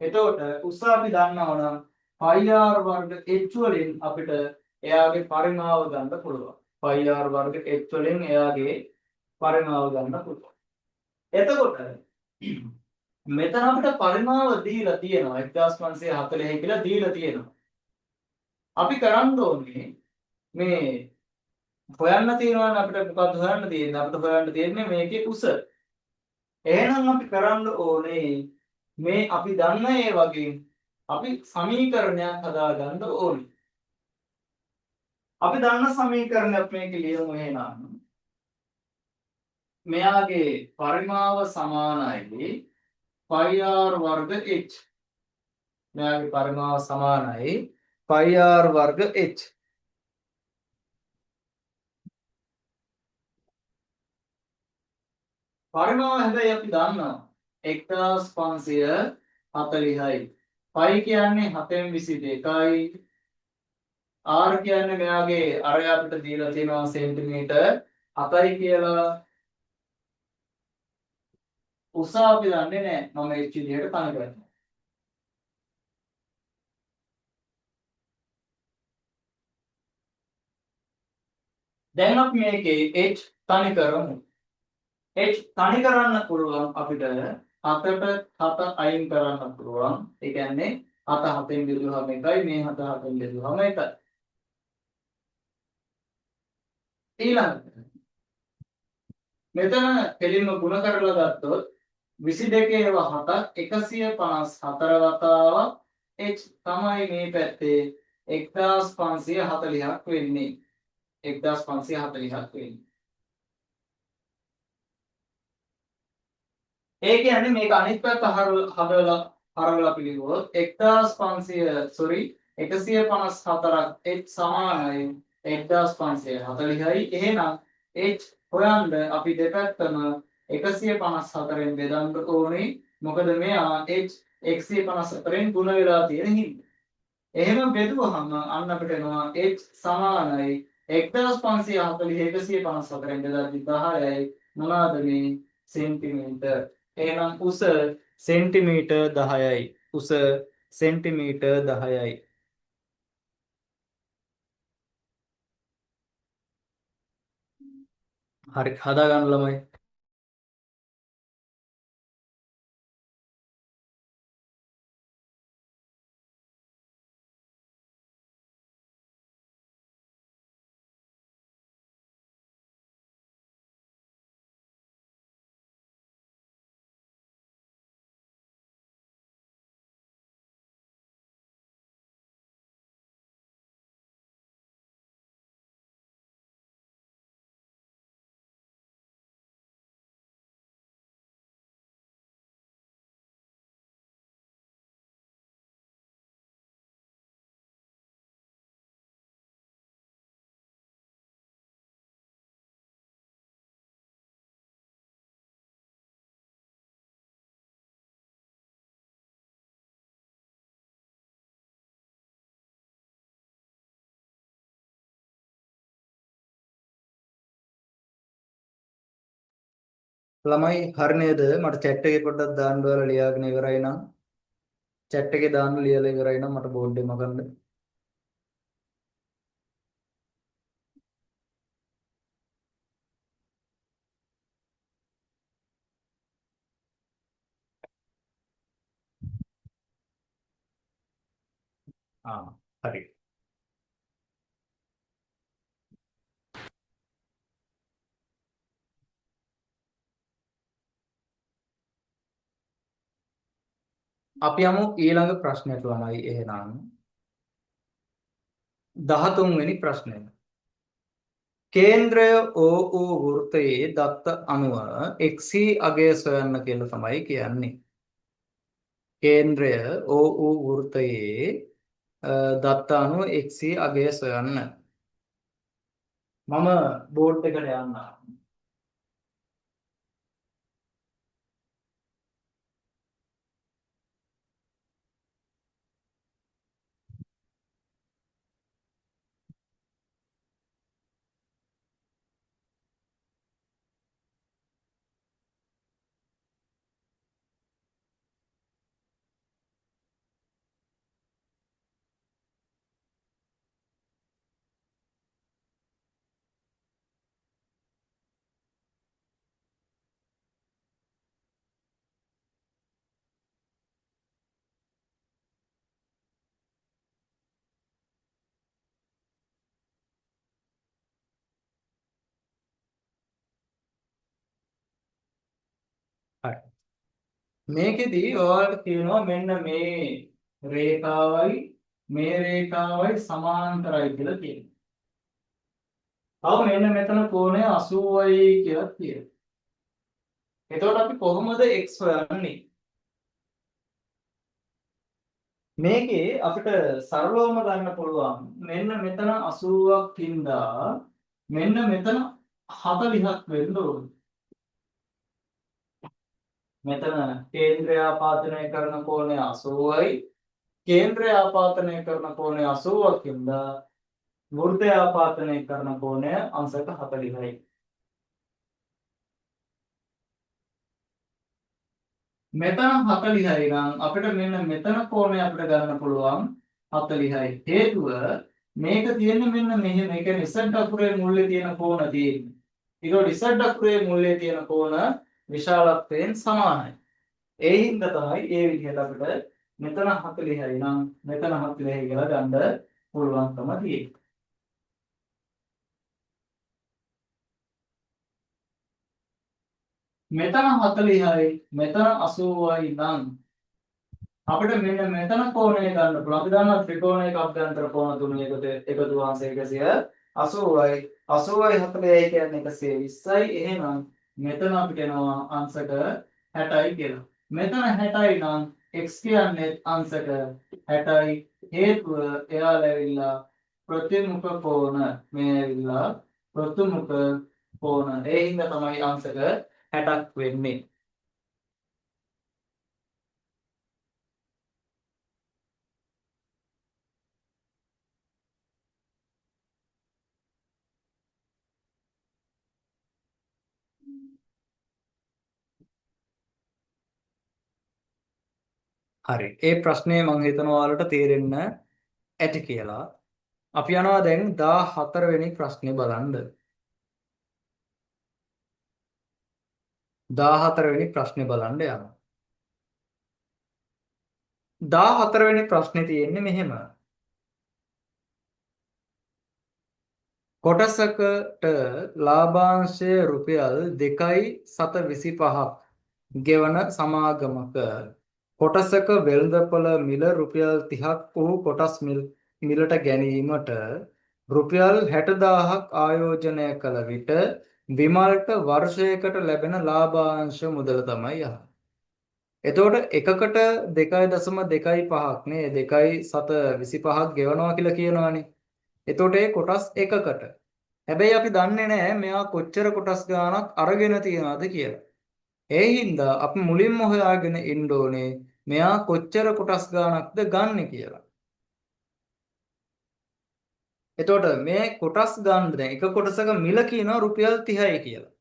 එතකොට උස අපි දන්නවා නම් 5r වර්ග h වලින් අපිට එයාගේ පරිමාව ගන්න පුළුවන්. 5r වර්ග h වලින් එයාගේ පරිමාව ගන්න පුළුවන්. එතකොට මෙතන අපිට පරිමාව දීලා තියෙනවා 1540 කියලා දීලා තියෙනවා. අපි කරන්න ඕනේ මේ හොයන්න තියෙනවා අපිට මොකක්ද හොයන්න තියෙන්නේ? අපිට හොයන්න තියෙන්නේ මේකේ උස. එහෙනම් අපි කරන්න ඕනේ මේ අපි දන්න ඒ වගේ අපි සමීකරණයක් හදාගන්න ඕනේ. අපි දන්න සමීකරණයක් මේක ලියමු එහෙනම්. මෙයාගේ පරිමාව සමානයි pi r වර්ග h. මෙයාගේ පරිමාව සමානයි pi r වර්ග h. පරිමාව හැබැයි අපි දන්නවා 1540යි. pi කියන්නේ 7/22යි. r කියන්නේ මෙයාගේ අරය අපිට දීලා තියෙනවා සෙන්ටිමීටර් 7යි කියලා. උස අපි දන්නේ නැහැ. මම h විදිහට තනි කරනවා. දැන් අපි මේකේ h තනි කරමු. h තනි කරන්න පුළුවන් අපිට 7ට 7 අයින් කරන්න පුළුවන්. ඒ කියන්නේ 7 7න් බෙදුවහම 1යි මේ 7 7න් බෙදුවහම 1යි. ඊළඟට මෙතන කෙලින්ම ගුණ කරලා ගත්තොත් 22 7ක් 154 වතාවක් h තමයි මේ පැත්තේ 1540ක් වෙන්නේ. 1540ක් වෙන්නේ. ඒ කියන්නේ මේක අනිත් පැත්ත හරවලා පිළිගුවොත් 154ක් h සමානයි 1540යි. එහෙනම් h හොයන්න අපි දෙපැත්තම 154න් බෙදන්න ඕනේ. මොකද මෙයා h 154න් ගුණ වෙලා තියෙන හින්දා. එහෙම බෙදුවහම අන්න අපිට එනවා h සමානයි 1540 154න් බෙදද්දි 10යි මොනවාද මේ සෙන්ටිමීටර්. එහෙනම් උස සෙන්ටිමීටර් 10යි. උස සෙන්ටිමීටර් 10යි. හරි හදාගන්න ළමයි. ළමයි හරි නේද? මට chat එකේ පොඩ්ඩක් දාන්න ඔයාලා ලියාගෙන ඉවරයි නම්. chat එකේ දාන්න ලියලා ඉවරයි නම් මට බෝඩ් එක මකන්න. හරි. අපි යමු ඊළඟ ප්‍රශ්නයට ළමයි. එහෙනම් 13 වෙනි ප්‍රශ්නය. කේන්ද්‍රය O වූ වෘත්තයේ දත්ත අණුව XC අගය සොයන්න කියලා තමයි කියන්නේ. කේන්ද්‍රය O වූ වෘත්තයේ දත්ත අණුව XC අගය සොයන්න. මම බෝඩ් එකට යන්නම්. හරි. මේකෙදි ඔයාලට කියනවා මෙන්න මේ රේඛාවයි මේ රේඛාවයි සමාන්තරයි කියලා කියනවා. තව මෙන්න මෙතන කෝණය 80යි කියලා කියනවා. එතකොට අපි කොහොමද x හොයන්නේ? මේකේ අපිට සරලවම ගන්න පුළුවන්. මෙන්න මෙතන 80ක් ඉඳලා මෙන්න මෙතන 40ක් වෙන්න ඕනේ. මෙතන කේන්ද්‍රය ආපාදනය කරන කෝණය 80යි. කේන්ද්‍රය ආපාදනය කරන කෝණය 80ක් ඉඳලා වෘත්තය ආපාදනය කරන කෝණය අංශක 40යි. මෙතන 40යි නම් අපිට මෙන්න මෙතන කෝණය අපිට ගන්න පුළුවන් 40යි. හේතුව මේක තියෙන්නේ මෙන්න මෙහෙම. ඒ කියන්නේ Z අකුරේ මුල්ලේ තියෙන කෝණ තියෙන්නේ. ඊළඟ Z අකුරේ මුල්ලේ තියෙන කෝණ විශාලත්වයෙන් සමානයි. ඒ හින්දා තමයි ඒ විදිහට අපිට මෙතන 40යි නම් මෙතන 40යි කියලා ගන්න පුළුවන්කම තියෙන්නේ. මෙතන 40යි මෙතන 80යි නම් අපිට මෙන්න මෙතන කෝණය ගන්න පුළුවන්. අපි දන්නවා ත්‍රිකෝණයක අභ්‍යන්තර කෝණ තුන එකතු වහන්සේ 180යි. 80යි 40යි කියන්නේ 120යි. එහෙනම් මෙතන අපිට එනවා අංශක 60යි කියලා. මෙතන 60යි නම් x කියන්නේ අංශක 60යි. හේතුව එයාලා ඇවිල්ලා ප්‍රතිමුඛ කෝණ මේ ඇවිල්ලා ප්‍රතිමුඛ කෝණ. ඒ හින්දා තමයි අංශක 60ක් වෙන්නේ. හරි. ඒ ප්‍රශ්නේ මම හිතනවා ඔයාලට තේරෙන්න ඇති කියලා. අපි යනවා දැන් 14 වෙනි ප්‍රශ්නේ බලන්න. 14 වෙනි ප්‍රශ්නේ බලන්න යනවා. 14 වෙනි ප්‍රශ්නේ තියෙන්නේ මෙහෙම. කොටසකට ලාභාංශය රුපියල් 2.725ක් ගෙවන සමාගමක කොටසක වෙළඳපොළ මිල රුපියල් 30ක් වූ කොටස් මිලට ගැනීමට රුපියල් 60,000ක් ආයෝජනය කළ විට විමල්ට වර්ෂයකට ලැබෙන ලාභාංශ මුදල තමයි අහන්නේ. එතකොට එකකට 2.25ක් නේ 2.725ක් ගෙවනවා කියලා කියනවානේ. එතකොට ඒ කොටස් එකකට. හැබැයි අපි දන්නේ නැහැ මෙයා කොච්චර කොටස් ගාණක් අරගෙන තියනවද කියලා. ඒ හින්දා අපි මුලින්ම හොයාගෙන ඉන්න ඕනේ මෙයා කොච්චර කොටස් ගාණක්ද ගන්නෙ කියලා. එතකොට මේ කොටස් ගන්න දැන් එක කොටසක මිල කියනවා රුපියල් 30යි කියලා.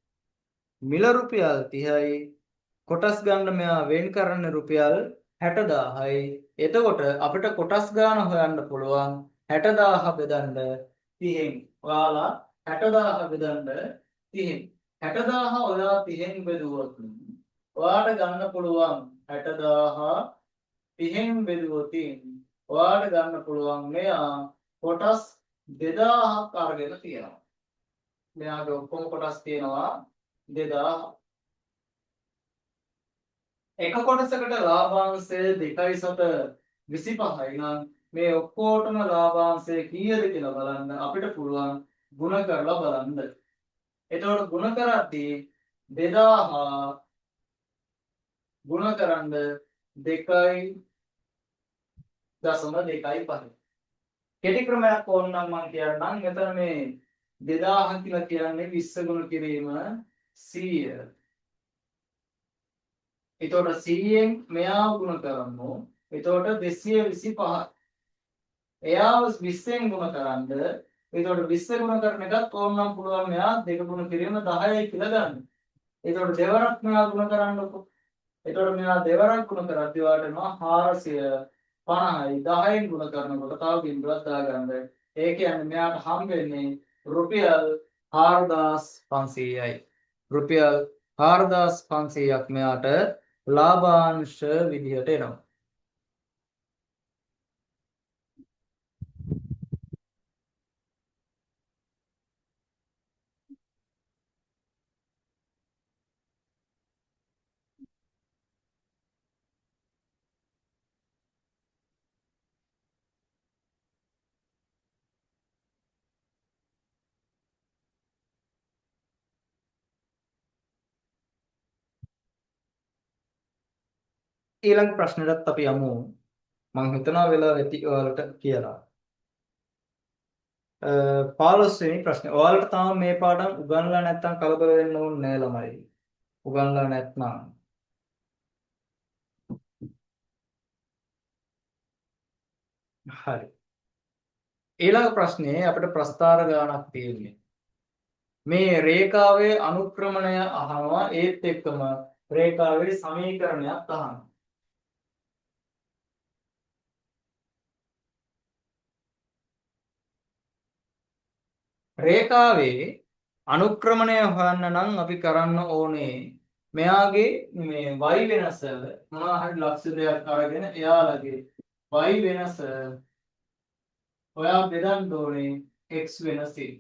මිල රුපියල් 30යි කොටස් ගන්න මෙයා වෙන් කරන්නේ රුපියල් 60,000යි. එතකොට අපිට කොටස් ගාන හොයන්න පුළුවන් 60,000 බෙදන්න 30න්. ඔයාලා 60,000 බෙදන්න 30න්. 60,000 ඔයා 30න් බෙදුවොත් ඔයාට ගන්න පුළුවන් 60,000 30න් බෙදුවොත් ඔයාට ගන්න පුළුවන් මෙයා කොටස් 2000ක් අරගෙන තියෙනවා. මෙයාගේ ඔක්කොම කොටස් තියෙනවා 2000. එක කොටසකට ලාභාංශය 2.725යි නම් මේ ඔක්කොටම ලාභාංශය කීයද කියලා බලන්න අපිට පුළුවන් ගුණ කරලා බලන්න. එතකොට ගුණ කරද්දී 2000 ගුණ කරන්න 2.25. කෙටි ක්‍රමයක් ඕනනම් මම කියන්නම්. මෙතන මේ 2000 කියලා කියන්නේ 20 ගුණ කිරීම 100. එතකොට 100න් මෙයා ගුණ කරමු. එතකොට 225. එයාව 20න් ගුණ කරන්ද. එතකොට 20 ගුණ කරන එකත් ඕනනම් පුළුවන් මෙයා දෙක ගුණ කිරීම 10යි කියලා ගන්න. එතකොට දෙවරක් මෙයා ගුණ කරන්නකො. එතකොට මෙයා දෙවරක් ගුණ කරද්දී වාට එනවා 450යි 10න් ගුණ කරනකොට තව බිංදුවක් දාගන්න. ඒ කියන්නේ මෙයාට හම් වෙන්නේ රුපියල් 4500යි. රුපියල් 4500ක් මෙයාට ලාභාංශ විදිහට එනවා. ඊළඟ ප්‍රශ්නෙටත් අපි යමු. මම හිතනවා වෙලාව ඇති ඔයාලට කියලා. 15 වෙනි ප්‍රශ්නේ. ඔයාලට තාම මේ පාඩම් උගන්වලා නැත්නම් කලබල වෙන්න ඕනේ නෑ ළමයි. උගන්වලා නැත්නම්. හරි. ඊළඟ ප්‍රශ්නේ අපිට ප්‍රස්තාර ගානක් තියෙන්නේ. මේ රේඛාවේ අනුක්‍රමණය අහනවා ඒත් එක්කම රේඛාවේ සමීකරණයක් අහනවා. රේඛාවේ අනුක්‍රමණය හොයන්න නම් අපි කරන්න ඕනේ මෙයාගේ මේ y වෙනස මොනවා හරි ලක්ෂ දෙයක් අරගෙන එයාලගේ y වෙනස ඔයා බෙදන්න ඕනේ x වෙනසින්.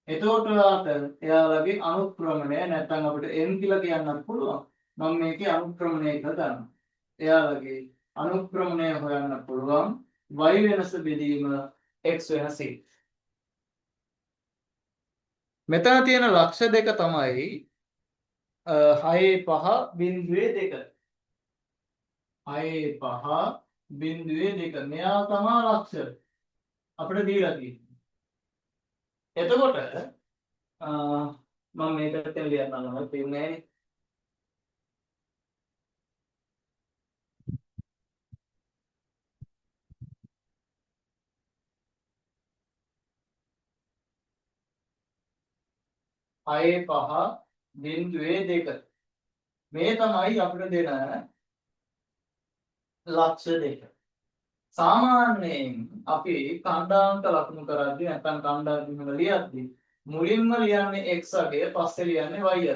එතකොට ඔයාට එයාලගේ අනුක්‍රමණය නැත්නම් අපිට n කියලා කියන්නත් පුළුවන්. මම මේකේ අනුක්‍රමණය කියලා දානවා. එයාලගේ අනුක්‍රමණය හොයන්න පුළුවන් y වෙනස බෙදීම x වෙනසින්. මෙතන තියෙන ලක්ෂ දෙක තමයි 6.5.2 6.5.2 මෙයා තමයි ලක්ෂ අපිට දීලා තියෙන්නේ. එතකොට මම මේකට ලියන්නම් තියෙන්නේ 6.5.2 මේ තමයි අපිට දෙන ලක්ෂ දෙක. සාමාන්‍යයෙන් අපි කණ්ඩායමක ලකුණු කරද්දී නැත්නම් කණ්ඩායම ලියද්දී මුලින්ම ලියන්නේ x අගය පස්සේ ලියන්නේ y අගය.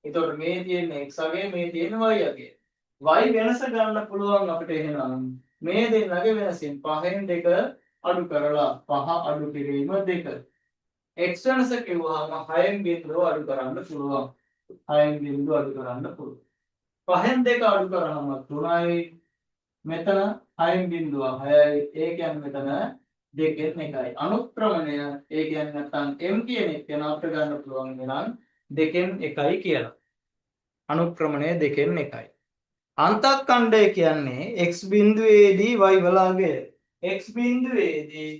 එතකොට මේ තියෙන්නේ x අගය මේ තියෙන්නේ y අගය. y වෙනස ගන්න පුළුවන් අපිට එහෙනම් මේ දෙන්නගේ වෙනසින් 5න් 2 අඩු කරලා 5 අඩු කිරීම 2. x වෙනස කිව්වහම 6න් බිඳුව අඩු කරන්න පුළුවන්. 6න් බිඳුව අඩු කරන්න පුළුවන්. 5න් 2 අඩු කරාම 3යි මෙතන 6න් බිඳුව 6යි ඒ කියන්නේ මෙතන 2න් 1යි. අනුක්‍රමණය ඒ කියන්නේ නැත්නම් m කියන එක ගැන අපිට ගන්න පුළුවන් වෙනම් 2න් 1යි කියලා. අනුක්‍රමණය 2න් 1යි. අන්තක්ඛණ්ඩය කියන්නේ x බිඳුවේදී y වලාගය. x බිඳුවේදී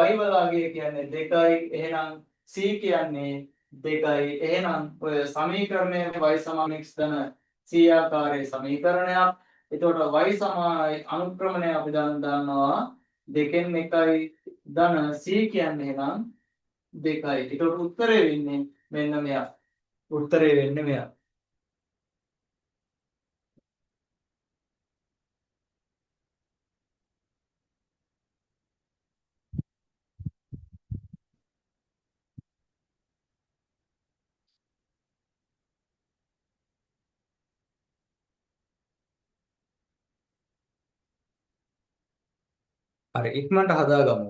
y වලාගය කියන්නේ 2යි. එහෙනම් c කියන්නේ 2යි. එහෙනම් ඔය සමීකරණය y සමාන x ධන c ආකාරයේ සමීකරණයක්. එතකොට y සමානයි අනුක්‍රමණය අපි දන්නවා 2න් 1යි ධන c කියන්නේ එහෙනම් 2යි. එතකොට උත්තරේ වෙන්නේ මෙන්න මෙයා. උත්තරේ වෙන්නේ මෙයා. හරි ඉක්මනට හදාගමු.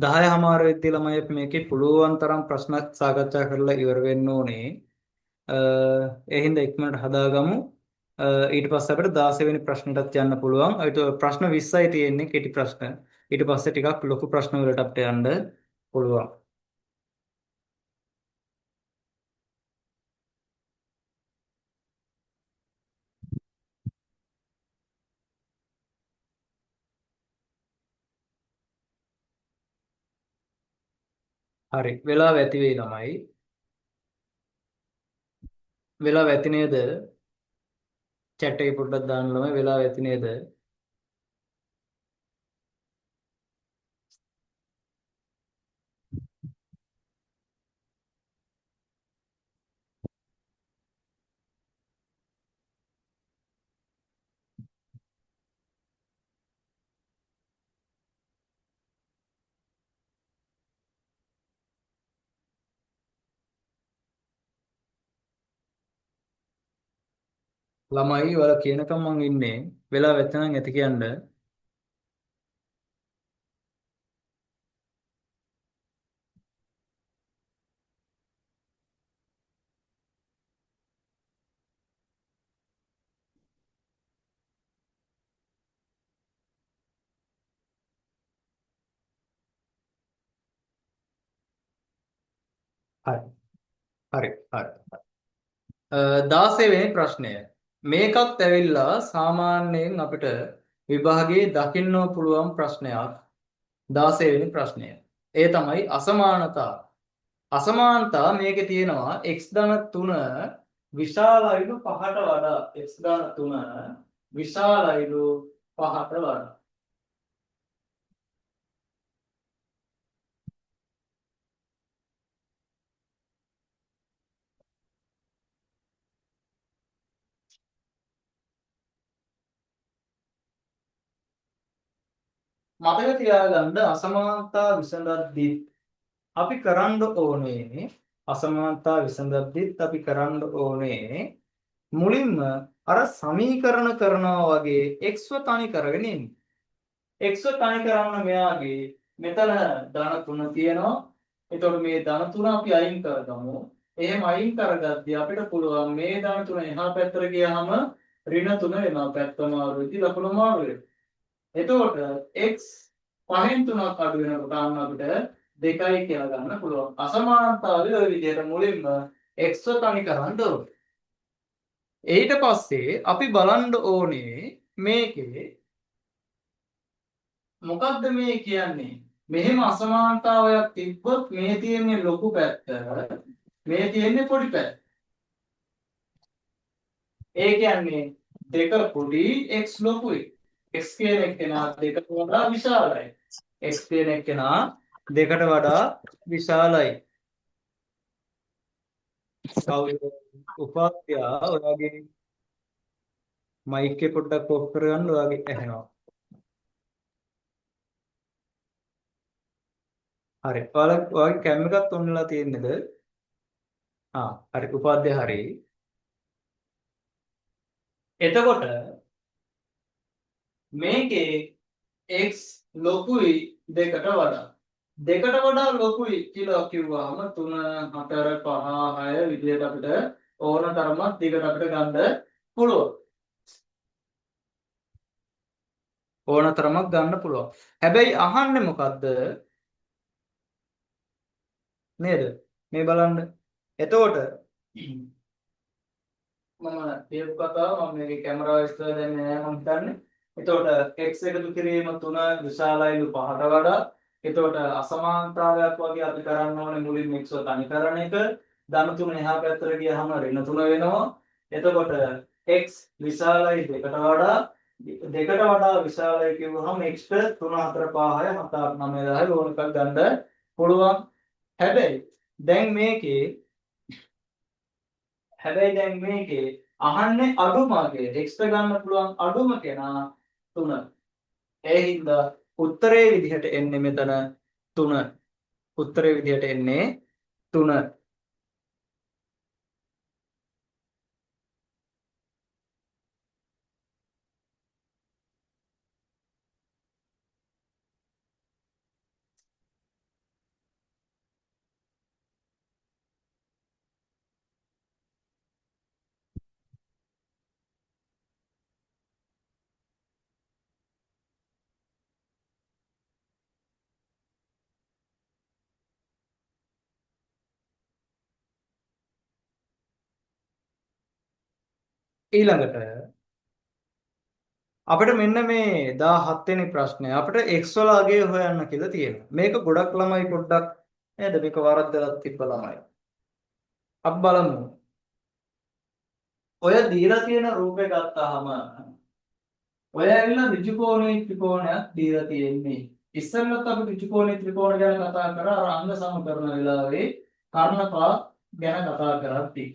දහය හමාර වෙද්දී ළමයි අපි මේකේ පුළුවන් තරම් ප්‍රශ්න සාකච්ඡා කරලා ඉවර වෙන්න ඕනේ. ඒ හින්දා ඉක්මනට හදාගමු. ඊට පස්සේ අපිට 16 වෙනි ප්‍රශ්නටත් යන්න පුළුවන්. ඒත් ප්‍රශ්න 20යි තියෙන්නේ කෙටි ප්‍රශ්න. ඊට පස්සේ ටිකක් ලොකු ප්‍රශ්න වලට අපිට යන්න පුළුවන්. හරි වෙලාව ඇති වෙයි ළමයි. වෙලාව ඇති නේද? chat එකේ පොඩ්ඩක් දාන්න ළමයි වෙලාව ඇති නේද? ළමයි ඔයාලා කියනකම් මං ඉන්නේ. වෙලාව ඇති නම් ඇති කියන්න. හරි. හරි. හරි. 16 වෙනි ප්‍රශ්නය. මේකත් ඇවිල්ලා සාමාන්‍යයෙන් අපිට විභාගයේ දකින්න පුළුවන් ප්‍රශ්නයක්. 16 වෙනි ප්‍රශ්නය. ඒ තමයි අසමානතා. අසමානතා මේකේ තියෙනවා x ධන 3 විශාලයිලු 5ට වඩා x ධන 3 විශාලයිලු 5ට වඩා. මතක තියාගන්න අසමානතා විසඳද්දී අපි කරන්න ඕනේ අසමානතා විසඳද්දිත් අපි කරන්න ඕනේ මුලින්ම අර සමීකරණ කරනවා වගේ x ව තනි කරගෙන ඉන්න. x ව තනි කරන්න මෙයාගේ මෙතන ධන 3 තියෙනවා. එතකොට මේ ධන 3 අපි අයින් කරගමු. එහෙම අයින් කරගද්දී අපිට පුළුවන් මේ ධන 3 එහා පැත්තට ගියාම ඍණ 3 වෙනවා. පැත්තම මාරු වෙද්දී ලකුණ මාරු වෙනවා. එතකොට x 5න් 3ක් අඩු වෙනකොට අන්න අපිට 2යි කියලා ගන්න පුළුවන්. අසමානතාවය ওই විදිහට මුලින්ම x ව තනි කරන්න ඕනේ. ඊට පස්සේ අපි බලන්න ඕනේ මේකේ මොකද්ද මේ කියන්නේ? මෙහෙම අසමානතාවයක් තිබ්බොත් මේ තියෙන්නේ ලොකු පැත්ත, මේ තියෙන්නේ පොඩි පැත්ත. ඒ කියන්නේ දෙක පොඩි x ලොකුයි. x කියන එක්කෙනා දෙකට වඩා විශාලයි. x කියන එක්කෙනා දෙකට වඩා විශාලයි. කවුද උපාධ්‍යා ඔයාගේ මයික් එක පොඩ්ඩක් ඔෆ් කරගන්න ඔයාගේ ඇහෙනවා. හරි. ඔයාගේ කැම් එකත් ඔන් වෙලා තියෙන්නේද? හරි. උපාධ්‍යා හරි. එතකොට මේකේ x ලොකුයි දෙකට වඩා. දෙකට වඩා ලොකුයි කියලා කිව්වහම 3 4 5 6 විදිහට අපිට ඕන තරමක් දිගට අපිට ගන්න පුළුවන්. ඕන තරමක් ගන්න පුළුවන්. හැබැයි අහන්නේ මොකද්ද? නේද? මේ බලන්න. එතකොට මම කියපු කතාව මම මේකේ කැමරාව ඉස්සරහ දැන් නෑ මම හිතන්නේ. එතකොට x එකතු කිරීම 3 විශාලයිලු 5ට වඩා. එතකොට අසමානතාවයක් වගේ අපි කරන්න ඕනේ මුලින් x ව තනි කරන එක. ධන 3 එහා පැත්තට ගියාම ඍණ 3 වෙනවා. එතකොට x විශාලයි දෙකට වඩා. දෙකට වඩා විශාලයි කිව්වහම x ට 3 4 5 6 7 8 9 10 ඕන එකක් ගන්න පුළුවන්. හැබැයි දැන් මේකේ අහන්නේ අඩුම අගේ x ට ගන්න පුළුවන් අඩුම කෙනා 3. ඒ හින්දා උත්තරේ විදිහට එන්නේ මෙතන 3. උත්තරේ විදිහට එන්නේ 3. ඊළඟට අපිට මෙන්න මේ 17 වෙනි ප්‍රශ්නය අපිට x වල අගය හොයන්න කියලා තියෙනවා. මේක ගොඩක් ළමයි පොඩ්ඩක් නේද මේක වරද්දලා තිබ්බ ළමයි. අපි බලමු. ඔය දීලා තියෙන රූපේ ගත්තාම ඔය ඇවිල්ලා ඍජු කෝණී ත්‍රිකෝණයක් දීලා තියෙන්නේ. ඉස්සෙල්ලත් අපි ඍජු කෝණී ත්‍රිකෝණ ගැන කතා කරා අර අංග සමකරන වෙලාවේ කර්ණපා ගැන කතා කරද්දී.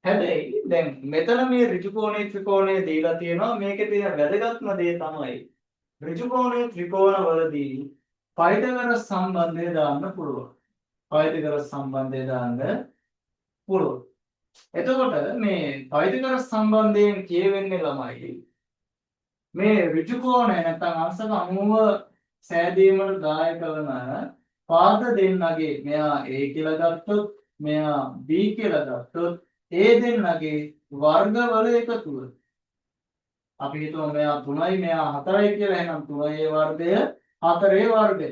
හැබැයි දැන් මෙතන මේ ඍජු කෝණී ත්‍රිකෝණය දීලා තියෙනවා. මේකේ තියෙන වැදගත්ම දේ තමයි ඍජු කෝණී ත්‍රිකෝණ වලදී පයිතගොරස් සම්බන්ධය දාන්න පුළුවන්. පයිතගොරස් සම්බන්ධය දාන්න පුළුවන්. එතකොට මේ පයිතගොරස් සම්බන්ධයෙන් කියවෙන්නේ ළමයි මේ ඍජු කෝණය නැත්නම් අංශක 90 සෑදීමට දායක වන පාද දෙන්නගේ මෙයා A කියලා ගත්තොත් මෙයා B කියලා ගත්තොත් ඒ දෙන්නගේ වර්ගවල එකතුව. අපි හිතමු මෙයා 3යි මෙයා 4යි කියලා. එහෙනම් 3ේ වර්ගය 4ේ වර්ගය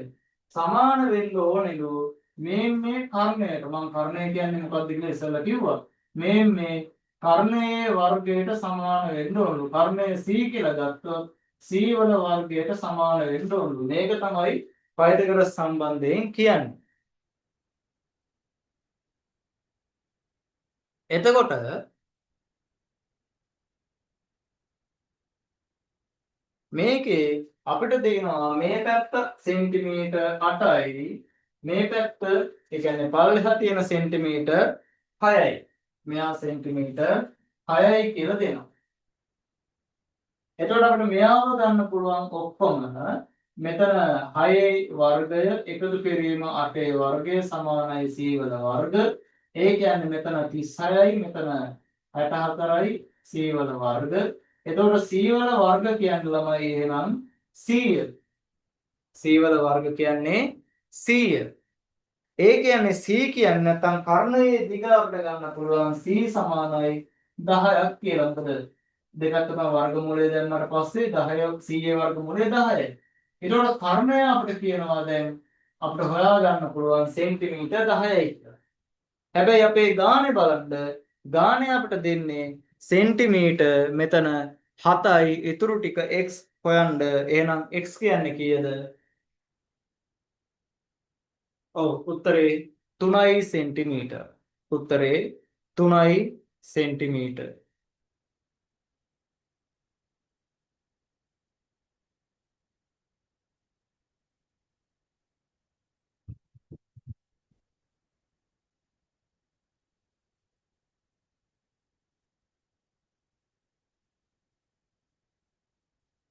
සමාන වෙන්න ඕනෙලු මේ කර්ණයට මම කර්ණය කියන්නේ මොකක්ද කියලා ඉස්සෙල්ලා කිව්වා. මේ කර්ණයේ වර්ගයට සමාන වෙන්න ඕනලු. කර්ණය C කියලා ගත්තොත් C වල වර්ගයට සමාන වෙන්න ඕනලු. මේක තමයි පයිතගොරස් සම්බන්ධයෙන් කියන්නේ. එතකොට මේකේ අපිට දෙනවා මේ පැත්ත සෙන්ටිමීටර් 8යි මේ පැත්ත ඒ කියන්නේ පල්ලෙහා තියෙන සෙන්ටිමීටර් 6යි මෙහා සෙන්ටිමීටර් 6යි කියලා දෙනවා. එතකොට අපිට මෙයාව ගන්න පුළුවන් ඔක්කොම මෙතන 6යි වර්ගය එකතු කිරීම 8යි වර්ගය සමානයි c වල වර්ග. ඒ කියන්නේ මෙතන 36යි මෙතන 64යි c වල වර්ග. එතකොට c වල වර්ග කියන්නේ ළමයි එහෙනම් 100. c වල වර්ග කියන්නේ 100. ඒ කියන්නේ c කියන්නේ නැත්නම් කර්ණයේ දිග අපිට ගන්න පුළුවන් c සමානයි 10ක් කියලා. මොකද දෙකක් තමයි වර්ගමූලය දැම්මට පස්සේ 10 100 වර්ගමූලය 10යි. ඒතකොට කර්ණය අපිට කියනවා දැන් අපිට හොයාගන්න පුළුවන් සෙන්ටිමීටර් 10යි කියලා. හැබැයි අපේ ගානේ බලන්න ගානේ අපිට දෙන්නේ සෙන්ටිමීටර් මෙතන 7යි ඊටු ටික x හොයන්න. එහෙනම් x කියන්නේ කීයද? ඔව් උත්තරේ 3යි සෙන්ටිමීටර්. උත්තරේ 3යි සෙන්ටිමීටර්.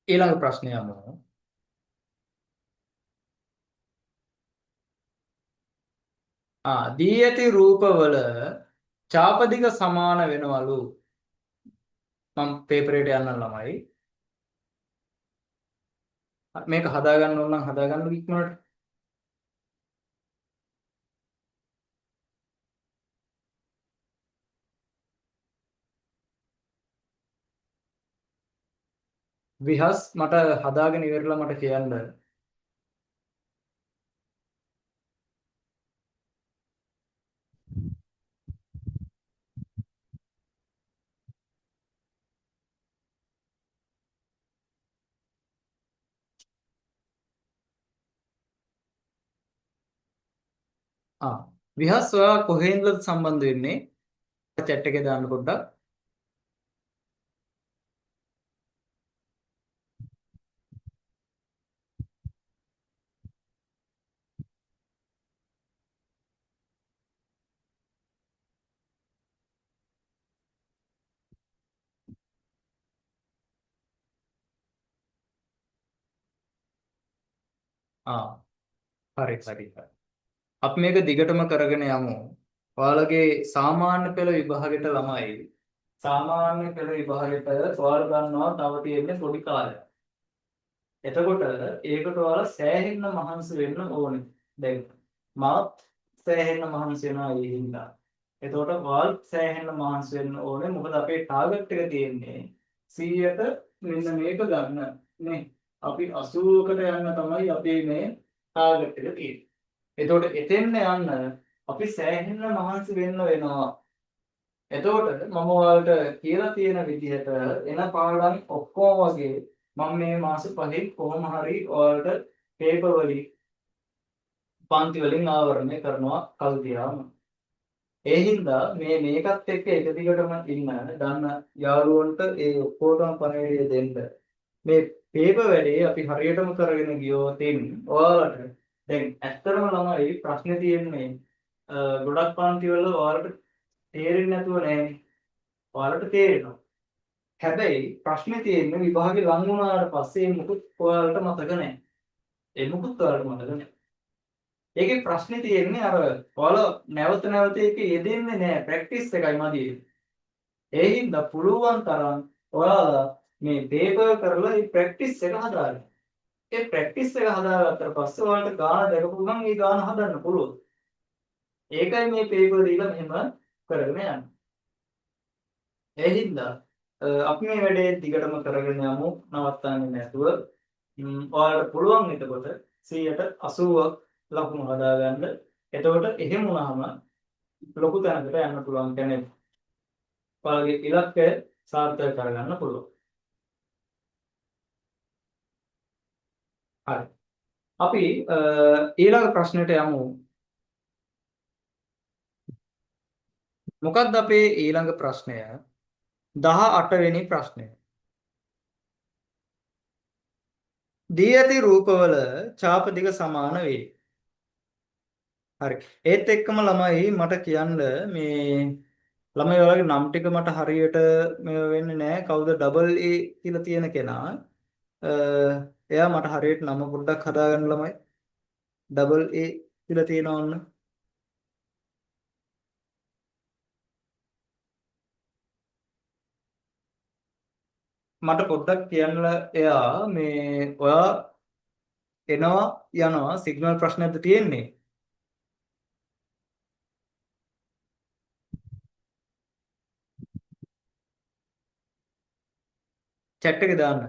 ඊළඟ ප්‍රශ්නය යමු. දී ඇති රූපවල චාපදික සමාන වෙනවලු. මම පේපරේට යන්න ළමයි. මේක හදාගන්න ඕන නම් හදාගන්න ඉක්මනට. විහස් මට හදාගෙන ඉවරලා මට කියන්න. විහස් ඔයා කොහෙන්ද සම්බන්ධ වෙන්නේ? chat එකේ දාන්න පොඩ්ඩක්. හරි හරි හරි. අපි මේක දිගටම කරගෙන යමු. ඔයාලගේ සාමාන්‍ය පෙළ විභාගෙට ළමයි සාමාන්‍ය පෙළ විභාගෙට ඔයාලා ගන්නවා තව තියෙන්නේ පොඩි කාලයක්. එතකොට ඒකට ඔයාලා සෑහෙන්න මහන්සි වෙන්න ඕනේ. දැන් මාත් සෑහෙන්න මහන්සි වෙනවා ඒ හින්දා. එතකොට ඔයාලත් සෑහෙන්න මහන්සි වෙන්න ඕනේ. මොකද අපේ ටාගට් එක තියෙන්නේ 100ට මෙන්න මේක ගන්න නේ. අපි 80කට යන්න තමයි අපේ මේ ටාගට් එක තියෙන්නේ. එතකොට එතෙන්න යන්න අපි සෑහෙන්න මහන්සි වෙන්න වෙනවා. එතකොට මම ඔයාලට කියලා තියෙන විදිහට එන පාඩම් ඔක්කොම වගේ මම මේ මාස පහේ කොහොම හරි ඔයාලට පේපර් වලින් පන්ති වලින් ආවරණය කරනවා කල්තියාම. ඒ හින්දා මේකත් එක්ක එක දිගටම ඉන්න දන්න යාළුවන්ට ඒ ඔක්කොටම පණිවිඩය දෙන්න. මේ පේපර් වැඩේ අපි හරියටම කරගෙන ගියොත් ඔයාලට දැන් ඇත්තටම ළමයි ප්‍රශ්නේ තියෙන්නේ ගොඩක් පන්ති වල ඔයාලට තේරෙන්නේ නැතුව නෑනේ. ඔයාලට තේරෙනවා. හැබැයි ප්‍රශ්නේ තියෙන්නේ විභාගේ ලඟ වුණාට පස්සේ මුකුත් ඔයාලට මතක නැහැ. ඒ මුකුත් ඔයාලට මතක නැහැ. ඒකේ ප්‍රශ්නේ තියෙන්නේ අර ඔයාලා නැවත නැවත ඒක යෙදෙන්නේ නැහැ. ප්‍රැක්ටිස් එකයි මදි. ඒ හින්දා පුළුවන් තරම් ඔයාලා මේ පේපර් කරලා මේ ප්‍රැක්ටිස් එක හදාගන්න. ඒ ප්‍රැක්ටිස් එක හදාගත්තට පස්සේ ඔයාලට ගාන දැකපු ගමන් ඒ ගාන හදන්න පුළුවන්. ඒකයි මේ පේපර් දීලා මෙහෙම කරගෙන යන්නේ. ඒ හින්දා අපි මේ වැඩේ දිගටම කරගෙන යමු නවත්තන්නේ නැතුව. ඔයාලට පුළුවන් එතකොට 100ට 80ක් ලකුණු හදාගන්න. එතකොට එහෙම වුණාම ලොකු තැනකට යන්න පුළුවන්. කියන්නේ ඔයාලගේ ඉලක්කය සාර්ථක කරගන්න පුළුවන්. හරි. අපි ඊළඟ ප්‍රශ්නෙට යමු. මොකක්ද අපේ ඊළඟ ප්‍රශ්නය? 18 වෙනි ප්‍රශ්නය. දී ඇති රූපවල ඡාප දිග සමාන වේ. හරි. ඒත් එක්කම ළමයි මට කියන්න මේ ළමයි ඔයාලගේ නම් ටික මට හරියට මේ වෙන්නේ නැහැ. කවුද ඩබල් A කියලා තියෙන කෙනා? එයා මට හරියට නම පොඩ්ඩක් හදාගන්න ළමයි. ඩබල් A කියලා තියෙනවා ඔන්න. මට පොඩ්ඩක් කියන්න එයා මේ ඔයා එනවා යනවා සිග්නල් ප්‍රශ්නයක්ද තියෙන්නේ? chat එකේ දාන්න.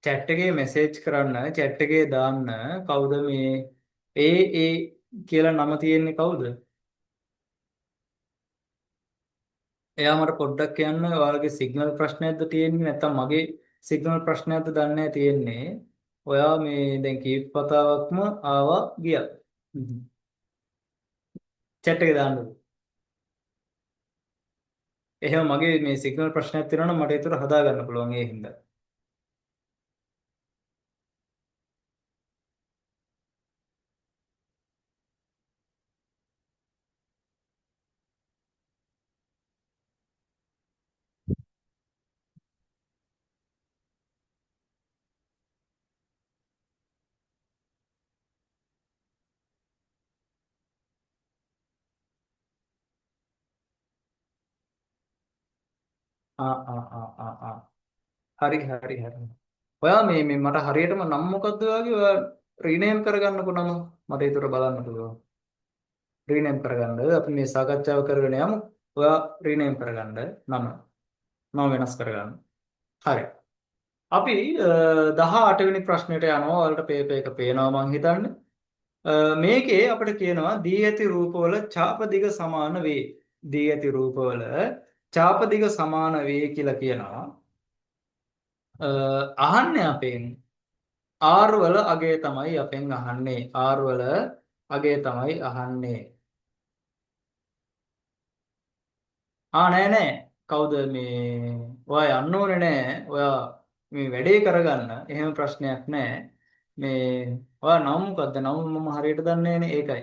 chat එකේ message කරන්න chat එකේ දාන්න කවුද මේ ඒ කියලා නම තියෙන්නේ කවුද? එයා මට පොඩ්ඩක් කියන්න ඔයාලගේ සිග්නල් ප්‍රශ්නයක්ද තියෙන්නේ නැත්නම් මගේ සිග්නල් ප්‍රශ්නයක්ද දන්නේ නැහැ තියෙන්නේ. ඔයා මේ දැන් කීප වතාවක්ම ආවා ගියා. chat එකේ දාන්න. එහෙනම් මගේ මේ සිග්නල් ප්‍රශ්නයක් තියෙනවා නම් මට ඒතර හදා ගන්න පුළුවන් ඒ හින්දා. ආ ආ ආ ආ ආ හරි හරි හරි. ඔයා මේ මට හරියටම නම් මොකද්ද ඔයාගේ? ඔයා රීනේම් කරගන්නකො නම. මට ඒතර බලන්න පුළුවන්. රීනේම් කරගන්න. අපි මේ සාකච්ඡාව කරගෙන යමු. ඔයා රීනේම් කරගන්න නම. නම වෙනස් කරගන්න. හරි. අපි 18 වෙනි ප්‍රශ්නෙට යනවා. ඔයාලට පේපර් එක පේනවා මං හිතන්නේ. මේකේ අපිට කියනවා දී ඇති රූපවල ඡාප දිග සමාන වේ. දී ඇති රූපවල ඡාප දිග සමාන වේ කියලා කියනවා. අහන්නේ අපෙන් R වල අගය තමයි අපෙන් අහන්නේ. R වල අගය තමයි අහන්නේ. නෑ නෑ. කවුද මේ ඔයා යන්න ඕනේ නෑ. ඔයා මේ වැඩේ කරගන්න. එහෙම ප්‍රශ්නයක් නෑ. මේ ඔයා නම මොකද්ද? නම මම හරියට දන්නේ නෑනේ ඒකයි.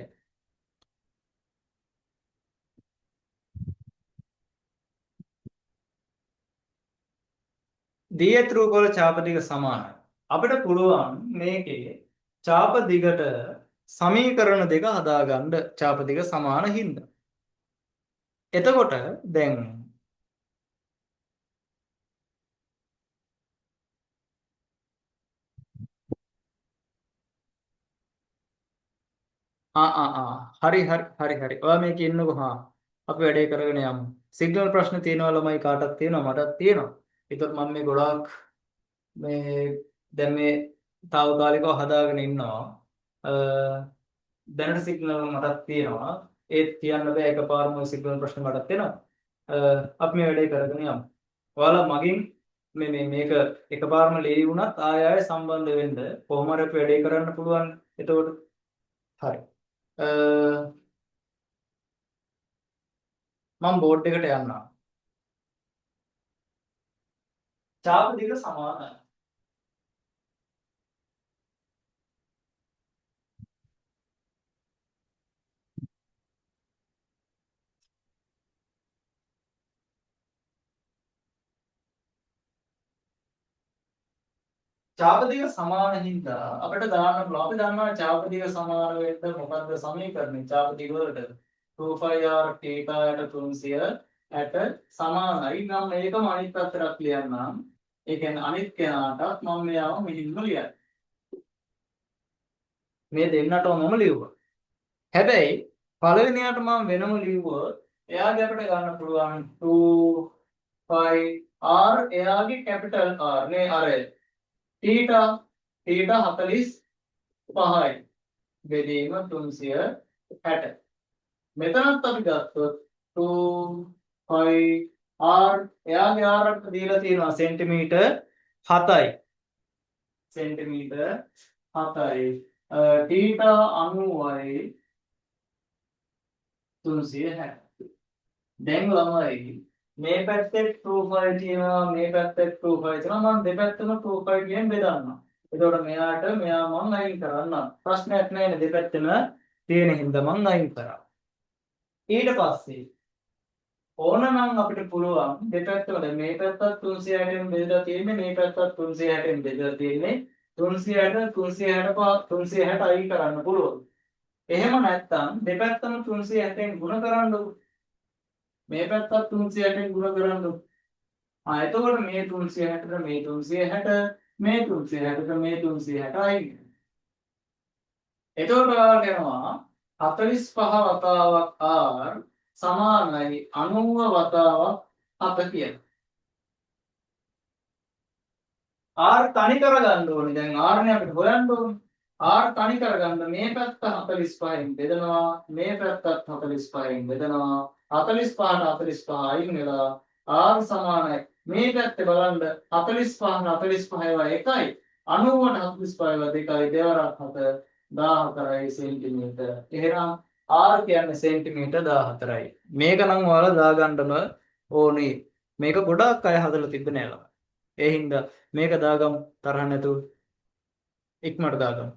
දී ඇති රූපවල ඡාප දිග සමානයි. අපිට පුළුවන් මේකේ ඡාප දිගට සමීකරණ දෙක හදාගන්න ඡාප දිග සමාන හින්දා. එතකොට දැන් හරි හරි හරි හරි. ඔයා මේකේ ඉන්නකෝ. අපි වැඩේ කරගෙන යමු. සිග්නල් ප්‍රශ්න තියෙනවා ළමයි කාටත් තියෙනවා මටත් තියෙනවා. ඒතකොට මම මේ ගොඩාක් මේ දැන් මේ తాවකාලිකව හදාගෙන ඉන්නවා. දැනට සිග්නල් මටත් තියෙනවා. ඒත් කියන්න බෑ එකපාරම සිග්නල් ප්‍රශ්න මටත් එනවා. අපි මේ වැඩේ කරගෙන යමු. ඔයාලා මගින් මේක එකපාරම ලේවි වුණත් ආය ආය සම්බන්ධ වෙන්න කොහොම හරි අපි වැඩේ කරන්න පුළුවන්. එතකොට හරි. මම බෝඩ් එකට යන්නම්. ඡාප දිග සමානයි. ඡාප දිග සමාන හින්දා අපිට දාන්න පුළුවන්. අපි දන්නවා ඡාප දිග සමාන වෙන්න මොකද්ද සමීකරණය? ඡාප දිග වලට 2πr θ යට 300 60 සමානයි. නම් මේකම අනිත් පැත්තට ලියන්නම්. ඒ කියන්නේ අනිත් කෙනාටත් මම මෙයාව මෙහිම ලියයි. මේ දෙන්නටම මම ලියුවා. හැබැයි පළවෙනියට මම වෙනම ලියුවොත් එයාගේ අපිට ගන්න පුළුවන් 2 5 R එයාගේ කැපිටල් R නේ R තීටා 45යි බෙදීම 360. මෙතනත් අපි ගත්තොත් 2 5 R එයාගේ R අපිට දීලා තියෙනවා සෙන්ටිමීටර් 7යි. සෙන්ටිමීටර් 7යි. තීටා 90යි 360. දැන් ළමයි මේ පැත්තේ 2 තියෙනවා මේ පැත්තේ 2 තියෙනවා මම දෙපැත්තම 2 කියෙන් බෙදන්නම්. එතකොට මෙයාට මෙයා මම අයින් කරන්නම්. ප්‍රශ්නයක් නැහැ දෙපැත්තම තියෙන හින්දා මම අයින් කරා. ඊට පස්සේ ඕනනම් අපිට පුළුවන් දෙපැත්තම දැන් මේ පැත්තත් 360න් බෙදලා තියෙන්නේ මේ පැත්තත් 360න් බෙදලා තියෙන්නේ 360 360 අයින් කරන්න පුළුවන්. එහෙම නැත්නම් දෙපැත්තම 360න් ගුණ කරන්නකො. මේ පැත්තත් 360න් ගුණ කරන්නකො. එතකොට මේ 360ට මේ 360 මේ 360ට මේ 360 අයින්. එතකොට ඔයාලට එනවා 45 වතාවක් R සමානයි 90 වතාවක් 7 කියලා. R තනි කරගන්න ඕනේ. දැන් R නේ අපිට හොයන්න ඕනේ. R තනි කරගන්න මේ පැත්ත 45න් බෙදනවා මේ පැත්තත් 45න් බෙදනවා 45ට 45 අයින් වෙලා R සමානයි මේ පැත්තේ බලන්න 45ට 45 ඒවා එකයි 90ට 45 ඒවා දෙකයි දෙවරක් 7 14යි සෙන්ටිමීටර. එහෙනම් R කියන්නේ සෙන්ටිමීටර 14යි. මේක නම් ඔයාලා දාගන්නම ඕනේ. මේක ගොඩාක් අය හදලා තිබ්බ නෑලා. ඒ හින්දා මේක දාගමු තරහ නැතුව ඉක්මනට දාගමු.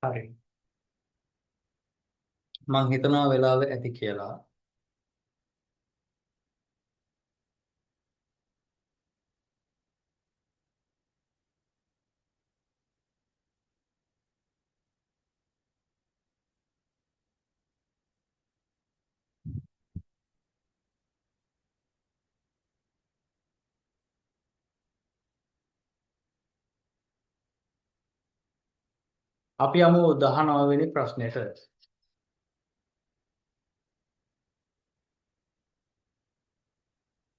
හරි. මං හිතනවා වෙලාව ඇති කියලා. අපි යමු 19 වෙනි ප්‍රශ්නෙට.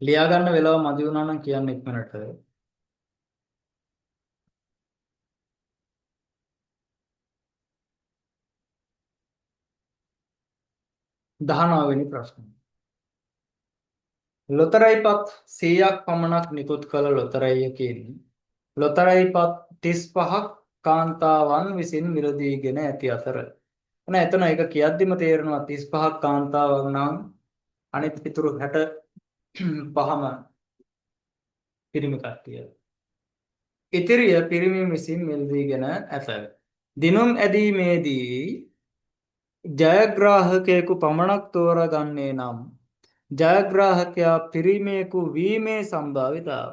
ලියා ගන්න වෙලාව මදි වුණා නම් කියන්න ඉක්මනට. 19 වෙනි ප්‍රශ්නය. ලොතරැයිපත් 100ක් පමණක් නිකුත් කළ ලොතරැයකින් ලොතරැයිපත් 35ක් කාන්තාවන් විසින් මිලදීගෙන ඇති අතර එතන ඒක කියද්දිම තේරෙනවා 35ක් කාන්තාවක් නම් අනිත් ඉතුරු 65ම පිරිමි කට්ටිය. ඉතිරිය පිරිමි විසින් මිලදීගෙන ඇත. දිනුම් ඇදීමේදී ජයග්‍රාහකයෙකු පමණක් තෝරාගන්නේ නම් ජයග්‍රාහකයා පිරිමියෙකු වීමේ සම්භාවිතාව.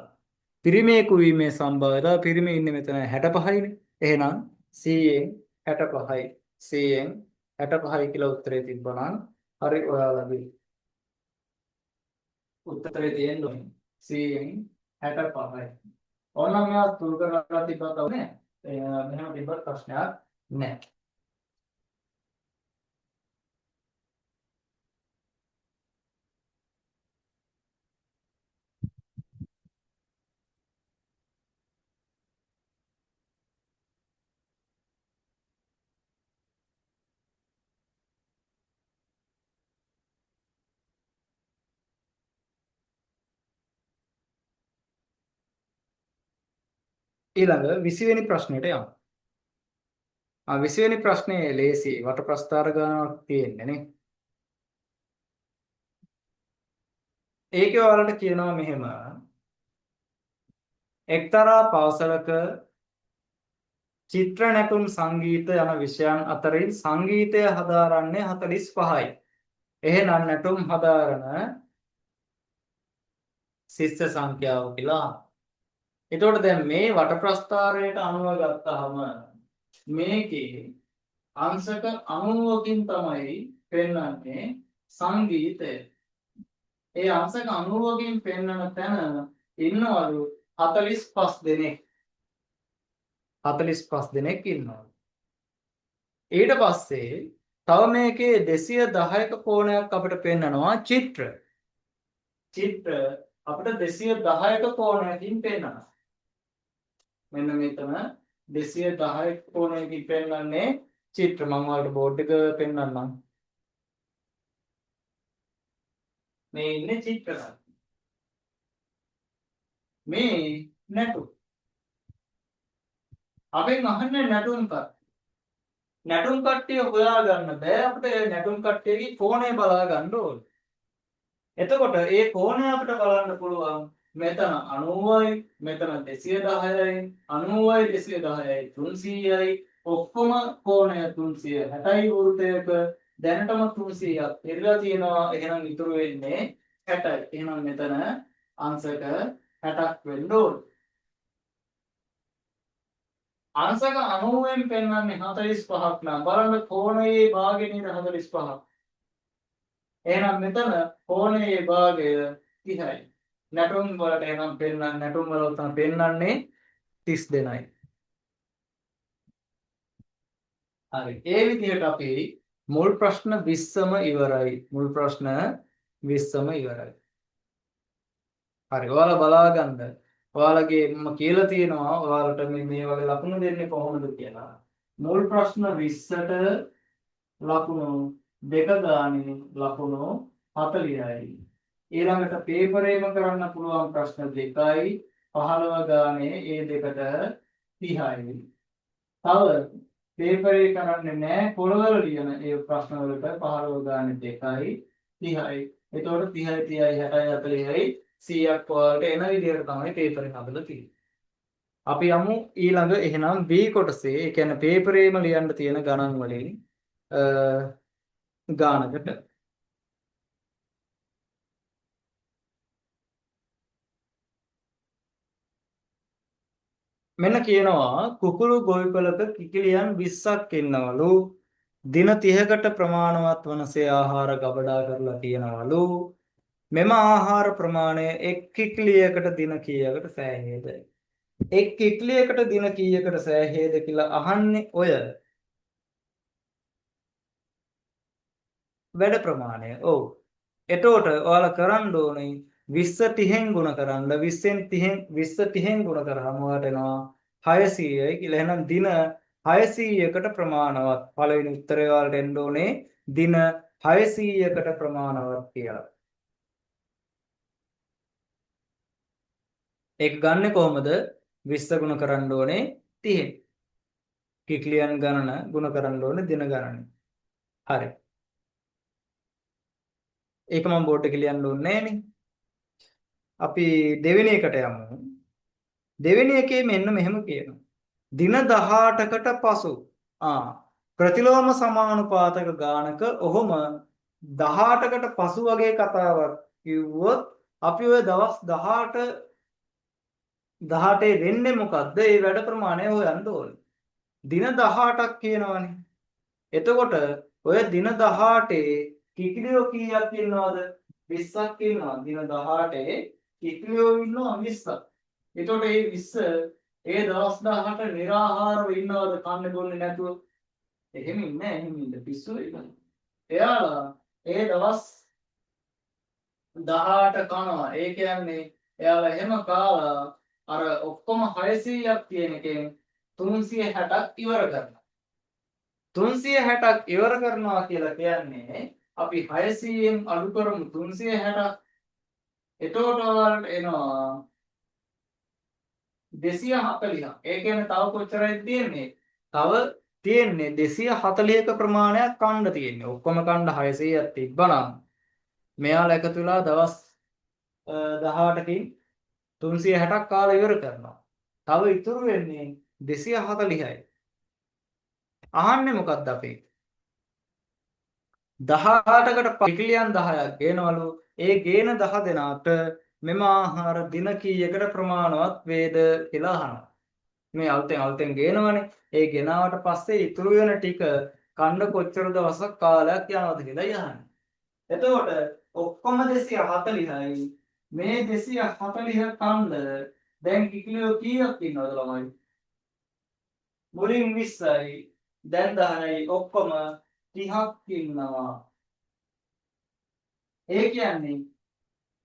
පිරිමියෙකු වීමේ සම්භාවිතාව පිරිමි ඉන්නේ මෙතන 65යිනේ. එහෙනම් 100න් 65යි. 100න් 65යි කියලා උත්තරේ තිබ්බනම් හරි ඔයාලගේ උත්තරේ තියෙන්නේ 100න් 65යි. ඕනනම් මෙයා තුරු කරලා තිබ්බා තව නේ. මෙහෙම තිබ්බත් ප්‍රශ්නයක් නැහැ. ඊළඟ 20 වෙනි ප්‍රශ්නෙට යමු. 20 වෙනි ප්‍රශ්නේ ලේසි වට ප්‍රස්ථාර ගණනක් තියෙන්නේ නේ. ඒකේ ඔයාලට කියනවා මෙහෙම එක්තරා පාසලක චිත්‍ර නැටුම් සංගීත යන විෂයන් අතරින් සංගීතය හදාරන්නේ 45යි. එහෙනම් නැටුම් හදාරන ශිෂ්‍ය සංඛ්‍යාව කියලා. එතකොට දැන් මේ වට ප්‍රස්ථාරයට අනුව ගත්තාම මේකේ අංශක 90කින් තමයි පෙන්වන්නේ සංගීතය. ඒ අංශක 90කින් පෙන්වන තැන ඉන්නවලු 45 දෙනෙක්. 45 දෙනෙක් ඉන්නවා. ඊට පස්සේ තව මේකේ 210ක කෝණයක් අපිට පෙන්නනවා චිත්‍ර. චිත්‍ර අපිට 210ක කෝණයකින් පෙන්නනවා. මෙන්න මෙතන 210ක කෝණයකින් පෙන්නන්නේ චිත්‍ර. මම ඔයාලට බෝඩ් එක පෙන්නන්නම්. මේ ඉන්නේ චිත්‍ර. මේ නැටුම්. අපෙන් අහන්නේ නැටුම් කට්ටිය. නැටුම් කට්ටිය හොයා ගන්න බෑ අපිට නැටුම් කට්ටියගේ කෝණය බලා ගන්න ඕනේ. එතකොට ඒ කෝණය අපිට බලන්න පුළුවන් මෙතන 90යි මෙතන 210යි 90යි 210යි 300යි ඔක්කොම කෝණය 360යි වෘත්තයක දැනටම 300ක් ඉරලා තියෙනවා. එහෙනම් ඉතුරු වෙන්නේ 60යි. එහෙනම් මෙතන අංශක 60ක් වෙන්න ඕනේ. අංශක 90ෙන් පෙන්වන්නේ 45ක් නම් බලන්න කෝණයේ භාගය නේද 45ක්. එහෙනම් මෙතන කෝණයේ භාගය 30යි. නැටුම් වලට එහෙනම් පෙන්වන්නේ නැටුම් වල තමයි පෙන්වන්නේ 30 දෙනයි. හරි. ඒ විදිහට අපි මුල් ප්‍රශ්න 20ම ඉවරයි. මුල් ප්‍රශ්න 20ම ඉවරයි. හරි. ඔයාලා බලා ගන්න. ඔයාලගේ මම කියලා තියෙනවා ඔයාලට මේ වගේ ලකුණු දෙන්නේ කොහොමද කියලා. මුල් ප්‍රශ්න 20ට ලකුණු 2 ගානේ ලකුණු 40යි. ඊළඟට පේපරේම කරන්න පුළුවන් ප්‍රශ්න 2යි 15 ගානේ ඒ දෙකට 30යි. තව පේපරේ කරන්නේ නැහැ පොළවල ලියන ඒ ප්‍රශ්න වලට 15 ගානේ 2යි 30යි. එතකොට 30යි 30යි 60යි 40යි 100ක් වලට එන විදිහට තමයි පේපරේ හදලා තියෙන්නේ. අපි යමු ඊළඟ එහෙනම් B කොටසේ ඒ කියන්නේ පේපරේම ලියන්න තියෙන ගණන් වලින් ගානකට. මෙන්න කියනවා කුකුළු ගොවිපලක කිකිලියන් 20ක් ඉන්නවලු. දින 30කට ප්‍රමාණවත් වනසේ ආහාර ගබඩා කරලා තියනවලු. මෙම ආහාර ප්‍රමාණය එක් කිකිලියකට දින කීයකට සෑහේද? එක් කිකිලියකට දින කීයකට සෑහේද කියලා අහන්නේ ඔය වැඩ ප්‍රමාණය. ඔව්. එතකොට ඔයාලා කරන්න ඕනේ 20 30න් ගුණ කරන්න. 20න් 30න් ගුණ කරාම ඔයාලට එනවා 600යි කියලා. එහෙනම් දින 600කට ප්‍රමාණවත්. පළවෙනි උත්තරය ඔයාලට එන්න ඕනේ දින 600කට ප්‍රමාණවත් කියලා. ඒක ගන්නෙ කොහොමද? 20 ගුණ කරන්න ඕනේ 30න්. කික්ලියන් ගණන ගුණ කරන්න ඕනේ දින ගණන. හරි. ඒක මම බෝඩ් එකේ ලියන්න ඕනේ නෑනේ. අපි දෙවෙනි එකට යමු. දෙවෙනි එකේ මෙන්න මෙහෙම කියනවා. දින 18කට පසු ප්‍රතිලෝම සමානුපාතක ගානක ඔහොම 18කට පසු වගේ කතාවක් කිව්වොත් අපි ওই දවස් 18 වෙන්නේ මොකද්ද? ඒ වැඩ ප්‍රමාණය හොයන්න ඕනේ. දින 18ක් කියනවනේ. එතකොට ඔය දින 18 කිකිලියෝ කීයක් ඉන්නවද? 20ක් ඉන්නවා. දින 18 කිකිලියෝ ඉන්නවා 20ක්. එතකොට මේ 20 ඒ දවස් 18 निराහාරව ඉන්නවද කන්නේ බොන්නේ නැතුව? එහෙම ඉන්නේ එහෙම ඉන්න පිස්සු වෙයි. එයාලා ඒ දවස් 18 කනවා. ඒ කියන්නේ එයාලා එහෙම කාලා අර ඔක්කොම 600ක් තියෙන එකෙන් 360ක් ඉවර කරනවා. 360ක් ඉවර කරනවා කියලා කියන්නේ අපි 600න් අඩු කරමු 360ක්. එතකොට ඔයාලට එනවා 240ක්. ඒ කියන්නේ තව කොච්චරයි තියෙන්නේ? තව තියෙන්නේ 240ක ප්‍රමාණයක් කන්න තියෙන්නේ. ඔක්කොම කන්න 600ක් තිබ්බනම් මෙයාලා එකතු වෙලා දවස් 18කින් 360ක් කාලා ඉවර කරනවා. තව ඉතුරු වෙන්නේ 240යි. අහන්නේ මොකක්ද අපි? 18කට පිළියම් 10ක් ගේනවලු. ඒ ගේන 10 දෙනාට මෙම ආහාර දින කීයකට ප්‍රමාණවත් වේද කියලා අහනවා. මේ අලුතෙන් ගේනවනේ. ඒ ගෙනාවට පස්සේ ඉතුරු වෙන ටික කන්න කොච්චර දවසක් කාලයක් යනවද කියලා යහන්නේ. එතකොට ඔක්කොම 240යි. මේ 240 කන්න දැන් කිකිලියෝ කීයක් ඉන්නවද ළමයි? මුලින් 20යි. දැන් 10යි. ඔක්කොම 30ක් ඉන්නවා. ඒ කියන්නේ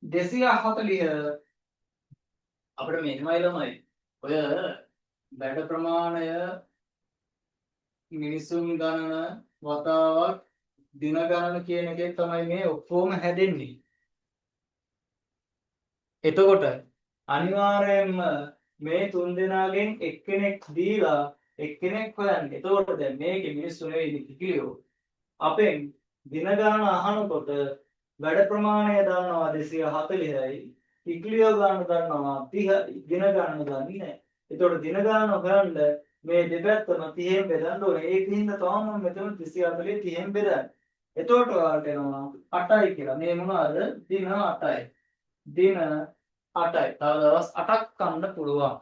240 අපිට මෙහෙමයි ළමයි. ඔය වැඩ ප්‍රමාණය මිනිසුන් ගණන වතාවක් දින ගණන කියන එකෙන් තමයි මේ ඔක්කොම හැදෙන්නේ. එතකොට අනිවාර්යයෙන්ම මේ තුන් දෙනාගෙන් එක්කෙනෙක් දීලා එක්කෙනෙක් හොයන්න. එතකොට දැන් මේකේ මිනිස්සු නෙවෙයි කිකිලියෝ. අපෙන් දින ගණන අහනකොට වැඩ ප්‍රමාණය දන්නවා 240යි. කිකිලියෝ ගණන දන්නවා 30. දින ගණන දන්නේ නැහැ. එතකොට දින ගණන හොයන්න මේ දෙපැත්තම 30න් බෙදන්න ඕනේ. ඒකින්ද තමයි මම මෙතන 240 30න් බෙදන්නේ. එතකොට ඔයාලට එනවා 8යි කියලා. මේ මොනවාද? දින 8යි. දින 8යි. තව දවස් 8ක් කන්න පුළුවන්.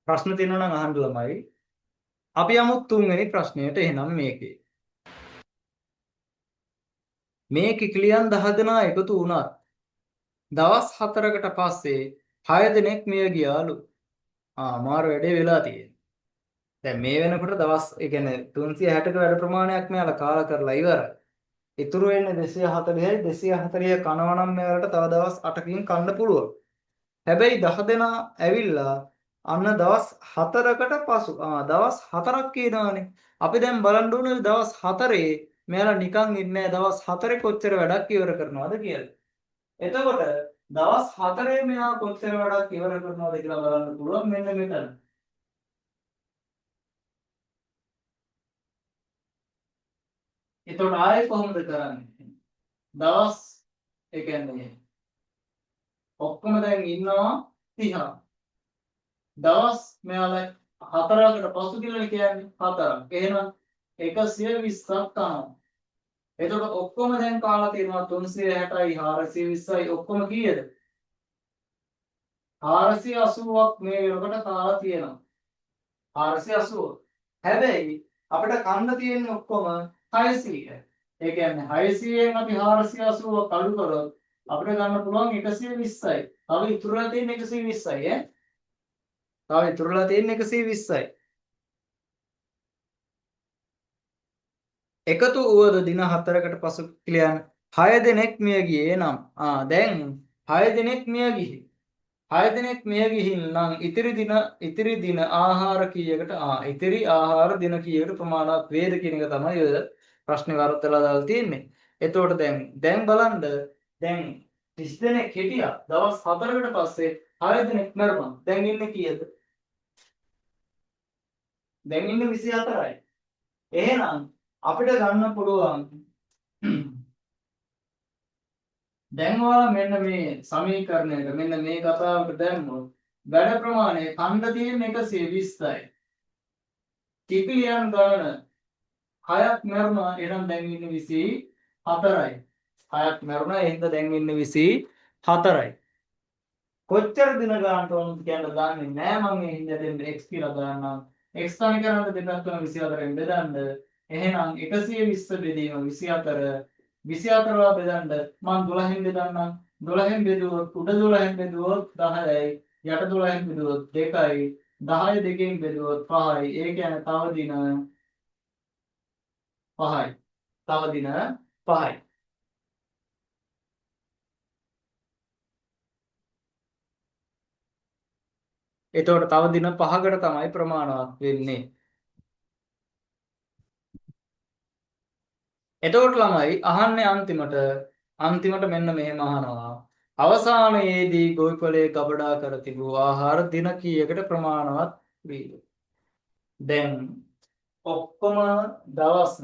ප්‍රශ්න තියෙනවා නම් අහන්න ළමයි. අපි යමු තුන්වෙනි ප්‍රශ්නයට. එහෙනම් මේකේ මේ කිකිලියන් 10 දෙනා එකතු වුණත් දවස් 4කට පස්සේ 6 දෙනෙක් මිය ගියාලු. මාරු වැඩේ වෙලා තියෙන්නේ. දැන් මේ වෙනකොට දවස් ඒ කියන්නේ 360ක වැඩ ප්‍රමාණයක් මෙයාලා කාලා කරලා ඉවරයි. ඉතුරු වෙන්නේ 240යි. 240 කනවා නම් මෙයාලට තව දවස් 8කින් කන්න පුළුවන්. හැබැයි 10 දෙනා ඇවිල්ලා අන්න දවස් 4කට පසු දවස් 4ක් කියනවානේ. අපි දැන් බලන්න ඕනේ දවස් 4 මෙයාලා නිකන් ඉන්නේ දවස් 4 කොච්චර වැඩක් ඉවර කරනවද කියලා. එතකොට දවස් 4 මෙයා කොච්චර වැඩක් ඉවර කරනවද කියලා බලන්න පුළුවන් මෙන්න මෙතන. එතකොට ආයෙ කොහොමද කරන්නේ? දවස් ඒ කියන්නේ ඔක්කොම දැන් ඉන්නවා 30. දවස් මෙයාලා 4කට පසු කියලා කියන්නේ 4ක්. එහෙනම් 120ක් කනවා. එතකොට ඔක්කොම දැන් කාලා තියෙනවා 360යි 420යි ඔක්කොම කීයද? 480ක් මේ වෙනකොට කාලා තියෙනවා. 480. හැබැයි අපිට කන්න තියෙන්නේ ඔක්කොම 600. ඒ කියන්නේ 600න් අපි 480ක් අඩු කරොත් අපිට ගන්න පුළුවන් 120යි. තව ඉතුරුලා තියෙන 120යි ඈ. තව ඉතුරුලා තියෙන 120යි. එකතු වුවද දින 4කට පසු කිලියන් 6 දෙනෙක් මිය ගියේ නම් දැන් 6 දෙනෙක් මිය ගිහි. 6 දෙනෙක් මිය ගිහින් නම් ඉතිරි දින ආහාර කීයකට ඉතිරි ආහාර දින කීයකට ප්‍රමාණවත් වේද කියන එක තමයි ඔය ප්‍රශ්නේ වරද්දලා දාලා තියෙන්නේ. එතකොට දැන් බලන්න දැන් 30 දෙනෙක් හිටියා. දවස් 4කට පස්සේ 6 දෙනෙක් මරුණා. දැන් ඉන්නේ කීයද? දැන් ඉන්නේ 24යි. එහෙනම් අපිට ගන්න පුළුවන් දැන් ඔයාලා මෙන්න මේ සමීකරණයට මෙන්න මේ කතාවට දැම්මොත් වැඩ ප්‍රමාණය කන්ද තියෙන 120යි. කිපිලියන් ගණන 6ක් මරුණා. එහෙනම් දැන් ඉන්නේ 24යි. 6ක් මරුණා. එහෙනම් දැන් ඉන්නේ 24යි. කොච්චර දින ගන්නට ඕනද කියන්න දන්නේ නැහැ මම. මේ හින්දා දෙන්න x කියලා ගන්නම්. x තනි කරන්න දෙපැත්තම 24න් බෙදන්න. එහෙනම් 120 බෙදීම 24 24 බෙදන්න මම 12න් බෙදන්නම්. 12න් බෙදුවොත් උඩ 12න් බෙදුවොත් 10යි යට 12න් බෙදුවොත් 2යි 10 දෙකෙන් බෙදුවොත් 5යි ඒ කියන්නේ තව දින 5යි තව දින 5යි එතකොට තව දින 5කට තමයි ප්‍රමාණවත් වෙන්නේ එතකොට ළමයි අහන්නේ අන්තිමට මෙන්න මෙහෙම අහනවා අවසානයේදී ගොවිපළේ ගබඩා කර තිබූ ආහාර දින කීයකට ප්‍රමාණවත් වේද දැන් ඔක්කොම දවස්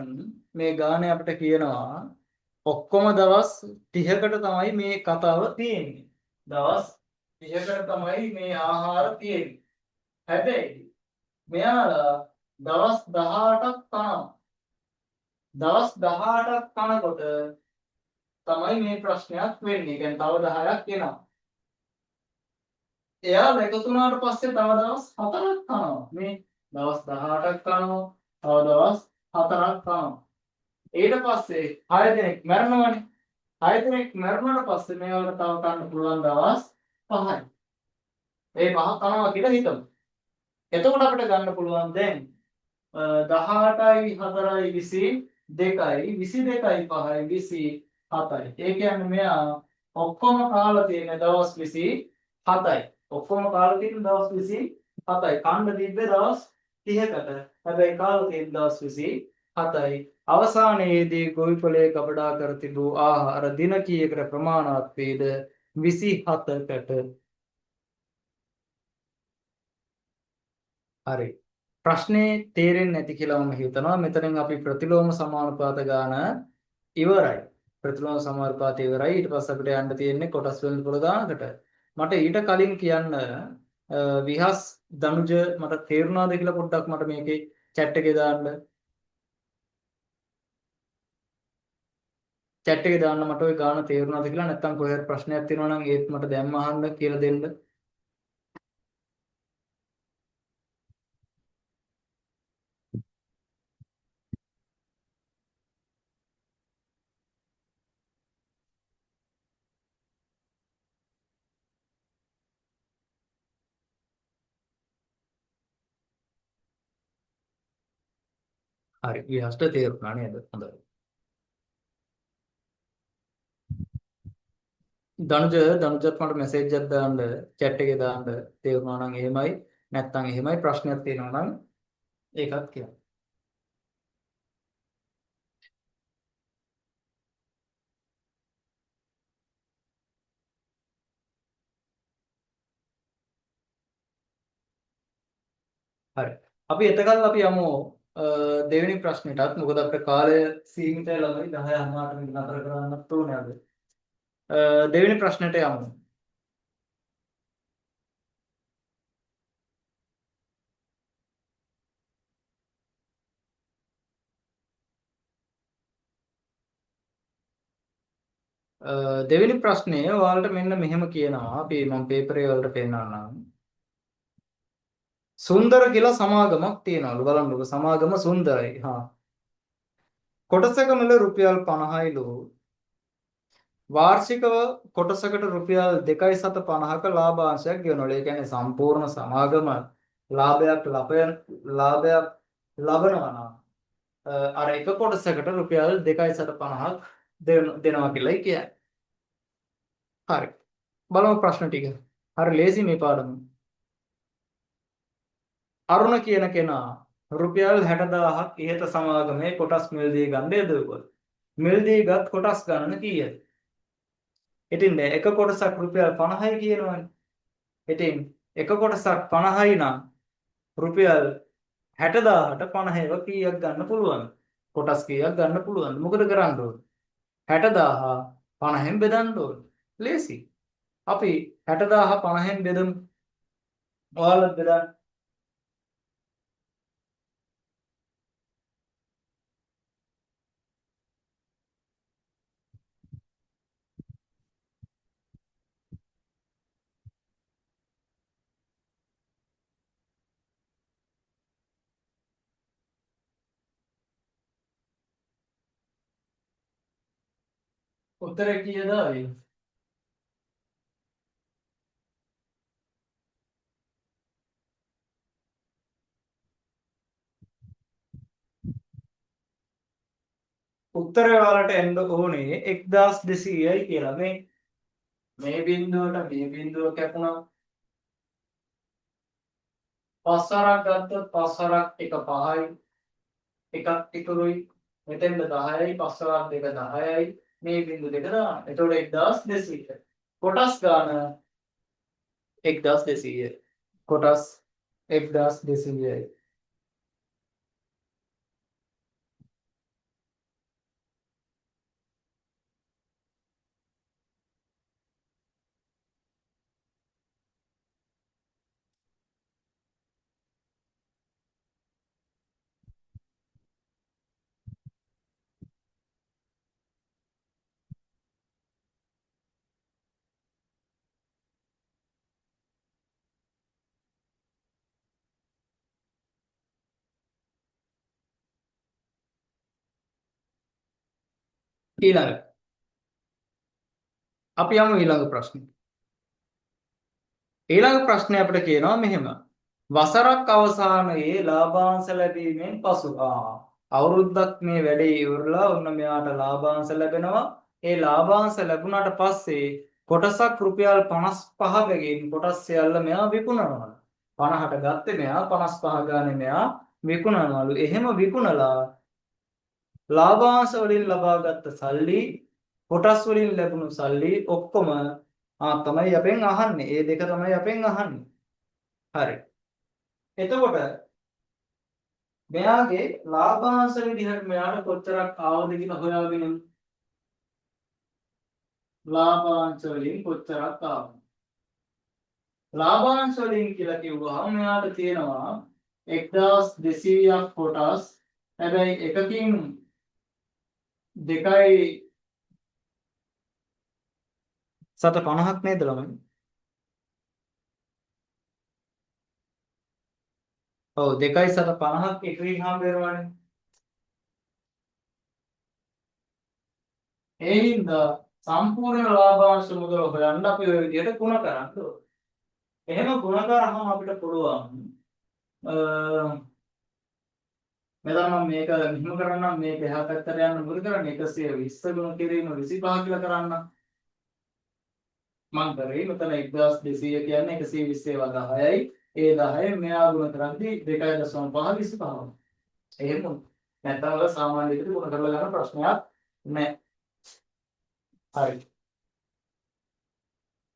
මේ ගානේ අපිට කියනවා ඔක්කොම දවස් 30කට තමයි මේ කතාව තියෙන්නේ දවස් 30කට තමයි මේ ආහාර තියෙන්නේ හැබැයි මෙයාලා දවස් 18ක් කනවා දවස් 18ක් කනකොට තමයි මේ ප්‍රශ්නයක් වෙන්නේ. කියන්නේ තව 10ක් එනවා. එයාලා එකතු වුණාට පස්සේ තව දවස් 4ක් කනවා. මේ දවස් 18ක් කනවා. තව දවස් 4ක් කනවා. ඊට පස්සේ 6 දෙනෙක් මැරෙනවනේ. 6 දෙනෙක් මැරුණාට පස්සේ මේවලට තව කන්න පුළුවන් දවස් 5යි. ඒ 5 කනවා කියලා හිතමු. එතකොට අපිට ගන්න පුළුවන් දැන් 18යි 4යි 22යි 22යි 5යි 27යි. ඒ කියන්නේ මෙයා ඔක්කොම කාලා තියෙන දවස් 27යි. ඔක්කොම කාලා තියෙන දවස් 27යි. කන්න තිබ්බේ දවස් 30කට. හැබැයි කාලා තියෙන දවස් 27යි. අවසානයේදී ගොවිපළේ ගබඩා කර තිබූ ආහාර දින කීයකට ප්‍රමාණවත් වේද? 27කට. හරි. ප්‍රශ්නේ තේරෙන්නේ නැති කියලා මම හිතනවා. මෙතනින් අපි ප්‍රතිලෝම සමානුපාත ගාන ඉවරයි. ප්‍රතිලෝම සමානුපාත ඉවරයි. ඊට පස්සේ අපිට යන්න තියෙන්නේ කොටස් වෙළඳ පොළ ගානකට. මට ඊට කලින් කියන්න විහස් දනුජ මට තේරුණාද කියලා පොඩ්ඩක් මට මේකේ chat එකේ දාන්න. chat එකේ දාන්න මට ওই ගාන තේරුණාද කියලා නැත්නම් කොහේ හරි ප්‍රශ්නයක් තියෙනවා නම් ඒත් මට දැම්ම අහන්න කියලා දෙන්න. හරි. විහස්ට තේරුණා නේද? හොඳයි. දනුජත් මට මැසේජ් එකක් දාන්න chat එකේ දාන්න තේරුණා නම් එහෙමයි නැත්නම් එහෙමයි ප්‍රශ්නයක් තියෙනවා නම් ඒකත් කියන්න. හරි. අපි එතකල් අපි යමු දෙවෙනි ප්‍රශ්නෙටත් මොකද අපේ කාලය සීමිතයි ළමයි 10:00ට නතර කරන්නත් ඕනේ අද. දෙවෙනි ප්‍රශ්නෙට යමු. දෙවෙනි ප්‍රශ්නය ඔයාලට මෙන්න මෙහෙම කියනවා. අපි මම පේපරේ වලට පෙන්නන්නම්. සුන්දර කියලා සමාගමක් තියෙනවලු බලන්නකො සමාගම සුන්දරයි. හා. කොටසක මිල රුපියල් 50යිලු. වාර්ෂිකව කොටසකට රුපියල් 2.50ක ලාභාංශයක් ගෙවනවලු. ඒ කියන්නේ සම්පූර්ණ සමාගම ලාභයක් ලබනවා නම් අර එක කොටසකට රුපියල් 2.50ක් දෙනවා කියලායි කියන්නේ. හරි. බලමු ප්‍රශ්න ටික. හරි ලේසි මේ පාඩම. අරුණ කියන කෙනා රුපියල් 60,000ක් ඉහත සමාගමේ කොටස් මිලදී ගන්න යදුවා. මිලදීගත් කොටස් ගණන කීයද? ඉතින් දැන් එක කොටසක් රුපියල් 50යි කියනවනේ. ඉතින් එක කොටසක් 50යි නම් රුපියල් 60,000ට 50ව කීයක් ගන්න පුළුවන්ද? කොටස් කීයක් ගන්න පුළුවන්ද? මොකද කරන්න ඕන? 60,000 50න් බෙදන්න ඕන. ලේසි. අපි 60,000 50න් බෙදමු. ඔයාලත් බෙදන්න. උත්තරේ කීයද ආවේ? උත්තරය වලට එන්න ඕනේ 1200යි කියලා. මේ බිඳුවට මේ බිඳුව කැපුණා. පස් වරක් ගත්තොත් පස් වරක් එක 5යි. එකක් ඉතුරුයි. මෙතෙන්ද 10යි පස් වරක් දෙක 10යි. මේ බිඳු දෙක දාන්න. එතකොට 1200. කොටස් ගාන 1200. කොටස් 1200යි. ඊළඟ අපි යමු ඊළඟ ප්‍රශ්නෙට. ඊළඟ ප්‍රශ්නේ අපිට කියනවා මෙහෙම. වසරක් අවසානයේ ලාභාංශ ලැබීමෙන් පසු අවුරුද්දක් මේ වැඩේ ඉවරලා ඔන්න මෙයාට ලාභාංශ ලැබෙනවා. ඒ ලාභාංශ ලැබුණාට පස්සේ කොටසක් රුපියල් 55කකින් කොටස් සියල්ල මෙයා විකුණනවා. 50ට ගත්තේ මෙයා 55 ගානේ මෙයා විකුණනවලු. එහෙම විකුණලා ලාභාංශ වලින් ලබාගත් සල්ලි කොටස් වලින් ලැබුණු සල්ලි ඔක්කොම තමයි අපෙන් අහන්නේ. ඒ දෙක තමයි අපෙන් අහන්නේ. හරි. එතකොට මෙයාගේ ලාභාංශ විදිහට මෙයාට කොච්චරක් ආවද කියලා හොයාගෙන ලාභාංශ වලින් කොච්චරක් ආවද? ලාභාංශ වලින් කියලා කිව්වහම මෙයාට තියෙනවා 1200ක් කොටස්. හැබැයි එකකින් දෙකයි සත 50ක් නේද ළමයි? ඔව් 2යි සත 50ක් එකකින් හම්බ වෙනවනේ. ඒ හින්දා සම්පූර්ණ ලාභාංශ මුදල හොයන්න අපි ওই විදිහට ගුණ කරන්න ඕනේ. එහෙම ගුණ කරාම අපිට පුළුවන් මෙතන මම මේක මෙහෙම කරන්නම් මේක එහා පැත්තට යන්න මොකද කරන්නේ 120 ගුණ කිරීම 25 කියලා කරන්න. මම කරේ මෙතන 1200 කියන්නේ 120 වගා 10යි. ඒ 10 මෙයා ගුණ කරද්දී 2.5 25. එහෙම නැත්නම් ඔය සාමාන්‍ය විදිහට ගුණ කරලා ගන්න ප්‍රශ්නයක් නැහැ. හරි.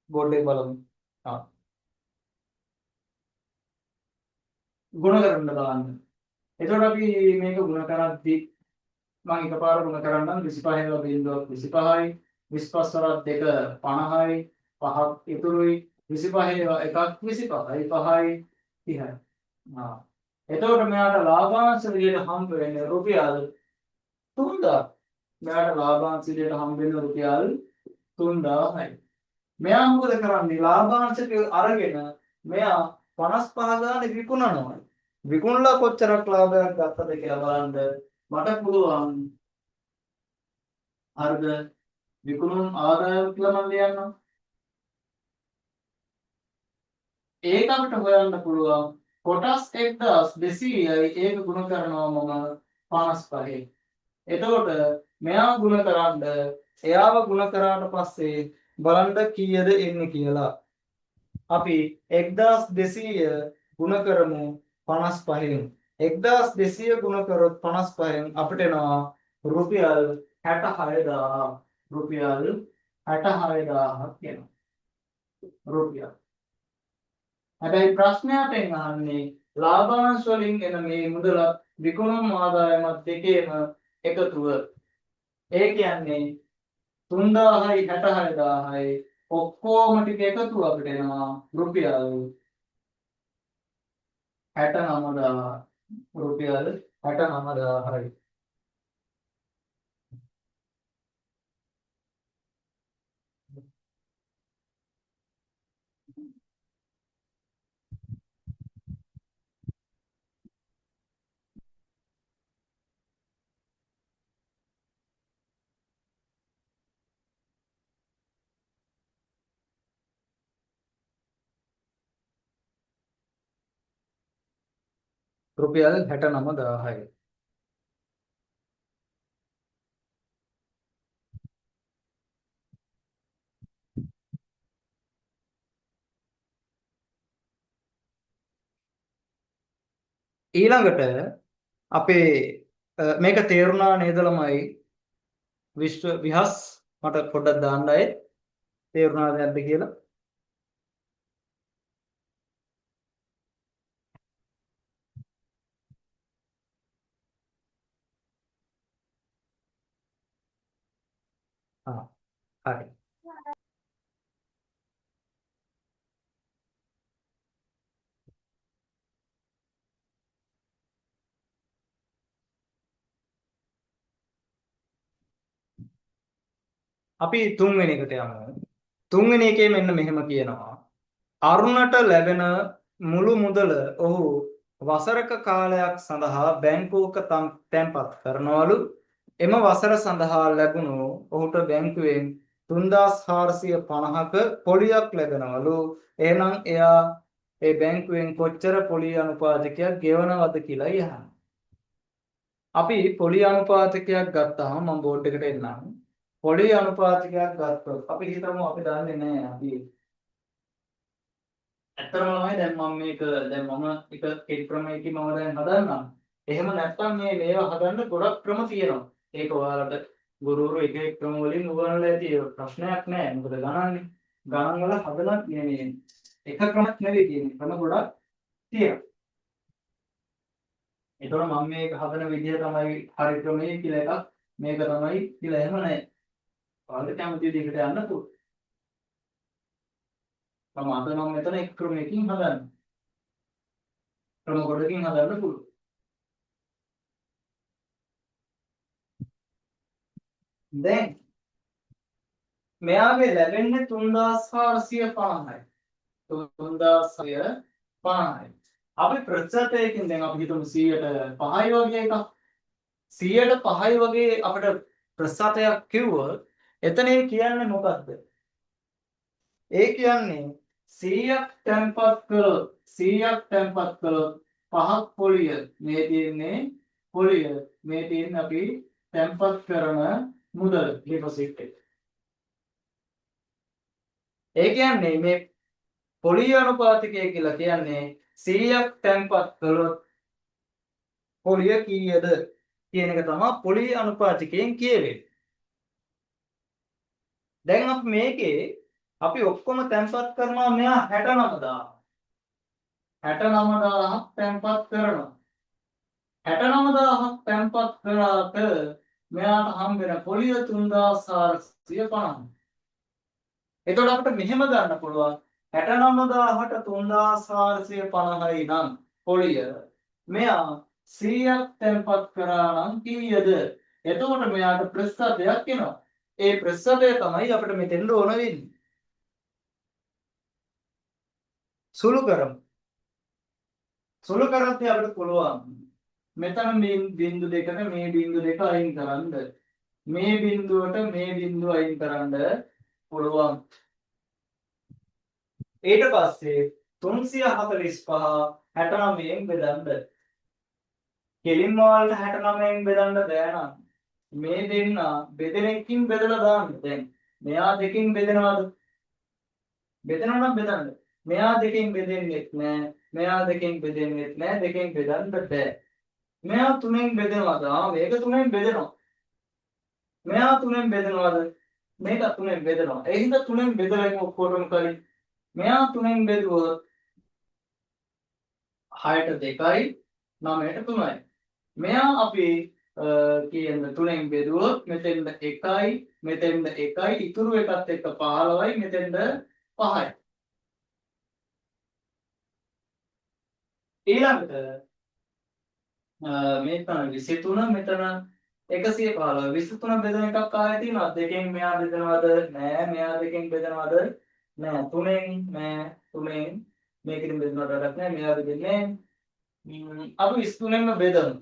බෝඩ් එක බලමු. ගුණ කරන්න බලන්න. එතකොට අපි මේක ගුණ කරද්දී මම එකපාර ගුණ කරන්නම් 25 වල බිඳුවක් 25යි 25 වරක් දෙක 50යි 5ක් ඉතුරුයි 25 එකක් 25යි 5යි 30යි. එතකොට මෙයාට ලාභාංශ විදියට හම්බ වෙන්නේ රුපියල් 3000. මෙයාට ලාභාංශ විදියට හම්බ වෙන්නේ රුපියල් 3000යි. මෙයා මොකද කරන්නේ? ලාභාංශක අරගෙන මෙයා 55 ගානේ විකුණනවා. විකුණලා කොච්චරක් ලාභයක් ගත්තද කියලා බලන්න මට පුළුවන්. හරිද? විකුණුම් ආදායම කියලා මම ලියන්නම්. ඒක අපිට හොයන්න පුළුවන්. කොටස් 1200යි ඒක ගුණ කරනවා මම 55. එතකොට මෙයා ගුණ කරන්න එයාව ගුණ කරාට පස්සේ බලන්න කීයද එන්නේ කියලා. අපි 1200 ගුණ කරමු 55න්. 1200 ගුණ කරොත් 55න් අපිට එනවා රුපියල් 66000. රුපියල් 66000ක් එනවා. රුපියල්. හැබැයි ප්‍රශ්නයටෙන් අහන්නේ ලාභාංශ වලින් එන මේ මුදල විකුණුම් ආදායමත් දෙකේම එකතුව. ඒ කියන්නේ 3000යි 66000යි ඔක්කොම ටික එකතුව අපිට එනවා රුපියල් 69000. රුපියල් 69000යි. රුපියල් 69000යි. ඊළඟට අපේ මේක තේරුණා නේද ළමයි? විශ්ව විහස් මට පොඩ්ඩක් දාන්න අය තේරුණාද නැද්ද කියලා. ආ හරි. අපි තුන්වෙනි එකට යමු. තුන්වෙනි එකේ මෙන්න මෙහෙම කියනවා. අරුණට ලැබෙන මුළු මුදල ඔහු වසරක කාලයක් සඳහා බැංකුවක තැන්පත් කරනවලු. එම වසර සඳහා ලැබුණු ඔහුට බැංකුවෙන් 3450ක පොලියක් ලැබෙනවලු. එහෙනම් එයා ඒ බැංකුවෙන් කොච්චර පොලි අනුපාතකයක් ගෙවනවද කියලා යහන. අපි පොලි අනුපාතකයක් ගත්තාම මම බෝඩ් එකට එන්නම්. පොලි අනුපාතකයක් ගත්තොත් අපි හිතමු අපි දන්නේ නැහැ අපි ඇත්තම තමයි දැන් මම මේක දැන් මම එක ක්‍රමයකින් මම දැන් හදන්නම්. එහෙම නැත්නම් මේවා හදන්න ගොඩක් ක්‍රම තියෙනවා. ඒක ඔයාලට ගුරුවරු එක එක ක්‍රම වලින් උගන්වලා ඇති. ඒක ප්‍රශ්නයක් නෑ. මොකද ගණන්නේ. ගණන් වල හදලා මේ එක ක්‍රමයක් නෙවෙයි තියෙන්නේ. ක්‍රම ගොඩක් තියෙනවා. ඒතකොට මම මේක හදන විදිය තමයි හරි ක්‍රමයේ කියලා එකක් මේක තමයි කියලා එහෙම නෑ. ඔයාලට කැමති විදිහකට යන්න පුළුවන්. මම මෙතන එක් ක්‍රමයකින් හදන්නේ. ක්‍රම ගොඩකින් හදන්න පුළුවන්. දැන් මෙයාගේ ලැබෙන්නේ 3450යි. 3650යි. අපි ප්‍රතිශතයකින් දැන් අපි හිතමු 100ට 5යි වගේ එකක්. 100ට 5යි වගේ අපිට ප්‍රතිශතයක් කිව්වොත් එතන ඒ කියන්නේ මොකද්ද? ඒ කියන්නේ 100ක් තැන්පත් කළොත් 100ක් තැන්පත් කළොත් 5ක් පොලිය මේ තියෙන්නේ පොලිය මේ තියෙන්නේ අපි තැන්පත් කරන මුදල ඩිපොසිට් එක. ඒ කියන්නේ මේ පොලිය අනුපාතකය කියලා කියන්නේ 100ක් තැන්පත් කළොත් පොලිය කීයද කියන එක තමයි පොලිය අනුපාතකයෙන් කියවෙන්නේ. දැන් අපි මේකේ අපි ඔක්කොම තැන්පත් කරනවා මෙයා 69000. 69000ක් තැන්පත් කරනවා. 69000ක් තැන්පත් කරාට මෙයාට හම්බ වෙන පොලිය 3450. එතකොට අපිට මෙහෙම ගන්න පුළුවන් 69000ට 3450යි නම් පොලිය මෙයා 100ක් තැන්පත් කරා නම් කීයද? එතකොට මෙයාට ප්‍රතිශතයක් එනවා. ඒ ප්‍රතිශතය තමයි අපිට මෙතෙන්ට ඕන වෙන්නේ. සුළු කරමු. සුළු කරද්දී අපිට පුළුවන් මෙතන මේ බිංදු දෙකට මේ බිංදු දෙක අයින් කරන්න. මේ බිංදුවට මේ බිංදුව අයින් කරන්න පුළුවන්. ඊට පස්සේ 345 69න් බෙදන්න. කෙලින්ම වලට 69න් බෙදන්න බෑ නම් මේ දෙන්න බෙදෙනකින් බෙදලා දාන්න. දැන් මෙයා දෙකෙන් බෙදනවද? බෙදනවා නම් බෙදන්න. මෙයා දෙකෙන් බෙදෙන්නෙත් නෑ. මෙයා දෙකෙන් බෙදෙන්නෙත් නෑ. දෙකෙන් බෙදන්න බෑ. මෙයා තුනෙන් බෙදනවද? මේක තුනෙන් බෙදෙනවා. මෙයා තුනෙන් බෙදනවද? මේක තුනෙන් බෙදනවා. ඒ හින්දා තුනෙන් බෙදලා ඔක්කොටම කරි. මෙයා තුනෙන් බෙදුවොත් 6ට 2යි 9ට 3යි. මෙයා අපි කියන්නේ තුනෙන් බෙදුවොත් මෙතෙන්ද 1යි මෙතෙන්ද 1යි ඉතුරු එකත් එක්ක 15යි මෙතෙන්ද 5යි. ඊළඟට මෙතන 23 මෙතන 115 23 බෙදෙන එකක් ආයෙ තියෙනවා. දෙකෙන් මෙයා බෙදනවද? නෑ. මෙයා දෙකෙන් බෙදනවද? නෑ. තුනෙන් නෑ. තුනෙන් මේකෙන් බෙදනවට වැඩක් නෑ. මෙයා බෙදෙන්නේ අපි 23න්ම බෙදමු.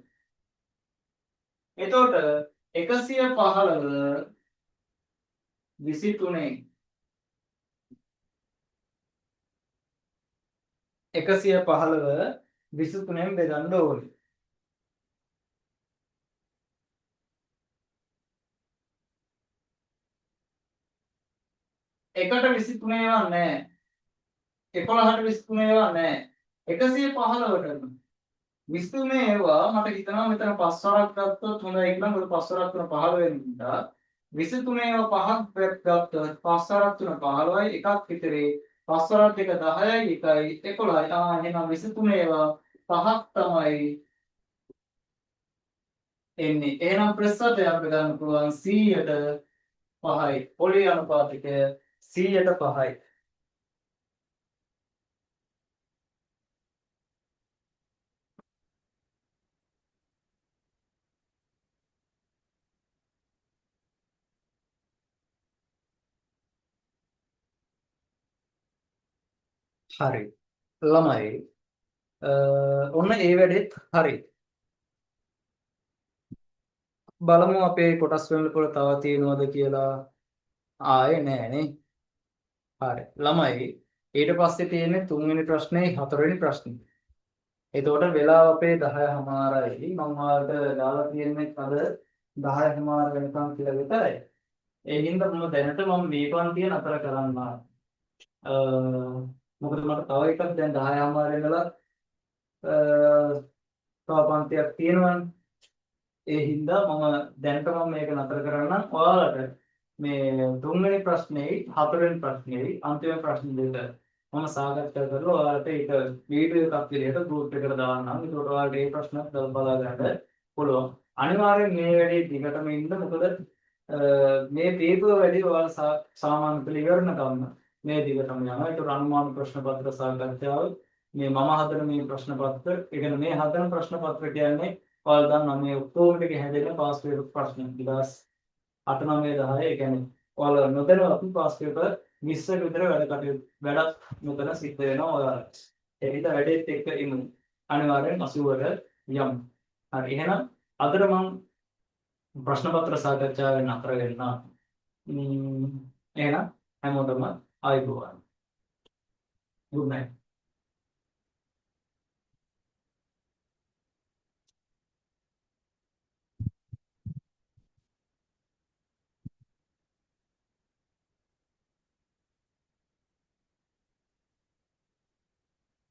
එතකොට 115 23න් 115 23න් බෙදන්න ඕනේ. එකට 23 ඒවා නැහැ. 11ට 23 ඒවා නැහැ. 115ට 23 ඒවා මට හිතනවා මෙතන 5 වරක් ගත්තොත් හොඳයි කියලා. මොකද 5 වරක් 3 15 වෙන නිසා 23 ඒවා 5ක් ගත්තොත් 5 වරක් 3 15යි එකක් විතරේ 5 වරක් 2 10යි 1යි 11යි. එහෙනම් 23 ඒවා 5ක් තමයි එන්නේ. එහෙනම් ප්‍රශ්නයට අපිට ගන්න පුළුවන් 100ට 5යි. පොලේ අනුපාතකය 100ට 5යි. හරි. ළමයි ඔන්න ඒ වැඩෙත් හරි. බලමු අපේ කොටස් වෙනකොට තව තියෙනවද කියලා. ආයේ නෑනේ. හරි. ළමයි ඊට පස්සේ තියෙන්නේ තුන්වෙනි ප්‍රශ්නේ හතරවෙනි ප්‍රශ්නේ. එතකොට වෙලාව අපේ 10:00මාරයි. මම ඔයාලට දාලා තියෙන්නේ අද 10:00මාර වෙනකම් කියලා විතරයි. ඒ හින්දා දැනට මම මේ පන්තිය නතර කරන්න. මොකද මට තව එකක් දැන් 10:00මාර ඉඳලා තව පන්තියක් තියෙනවනේ. ඒ හින්දා දැනට මේක නතර කරන්නම්. ඔයාලට මේ තුන්වෙනි ප්‍රශ්නේ හතරවෙනි ප්‍රශ්නේ අන්තිම ප්‍රශ්න දෙක මම සාකච්ඡා කරලා ඔයාලට ඒක වීඩියෝ එකක් විදිහට ගෲප් එකට දාන්නම්. ඒකට ඔයාලට මේ ප්‍රශ්නත් බලා ගන්න පුළුවන්. අනිවාර්යෙන් මේ වැඩේ දිගටම ඉන්න. මොකද මේ පේපර් වැඩි ඔයාලා සාමාන්‍ය පෙළ ඉවරනකම් මේ දිගටම යනවා. ඒක අනුමාන ප්‍රශ්න පත්‍ර සාකච්ඡාව මේ මම හදන මේ ප්‍රශ්න පත්‍ර, ඒ කියන්නේ මේ හදන ප්‍රශ්න පත්‍ර කියන්නේ ඔයාලා දන්නවා මේ ඔක්කොම ටික හැදෙන පාස් පේපර් ප්‍රශ්න 2008 9 10. ඒ කියන්නේ ඔයාලා නොදැනුවත් පාස් පේපර් 20ක විතර වැඩක් නොදැන සිද්ධ වෙනවා ඔයාලට. ඒ හින්දා වැඩේත් එක්ක ඉමු. අනිවාර්යෙන් 80ට යමු. හරි. එහෙනම් අදට මම ප්‍රශ්න පත්‍ර සාකච්ඡාවෙන් අතර වෙන්න. එහෙනම් හැමෝටම ආයුබෝවන්. good night.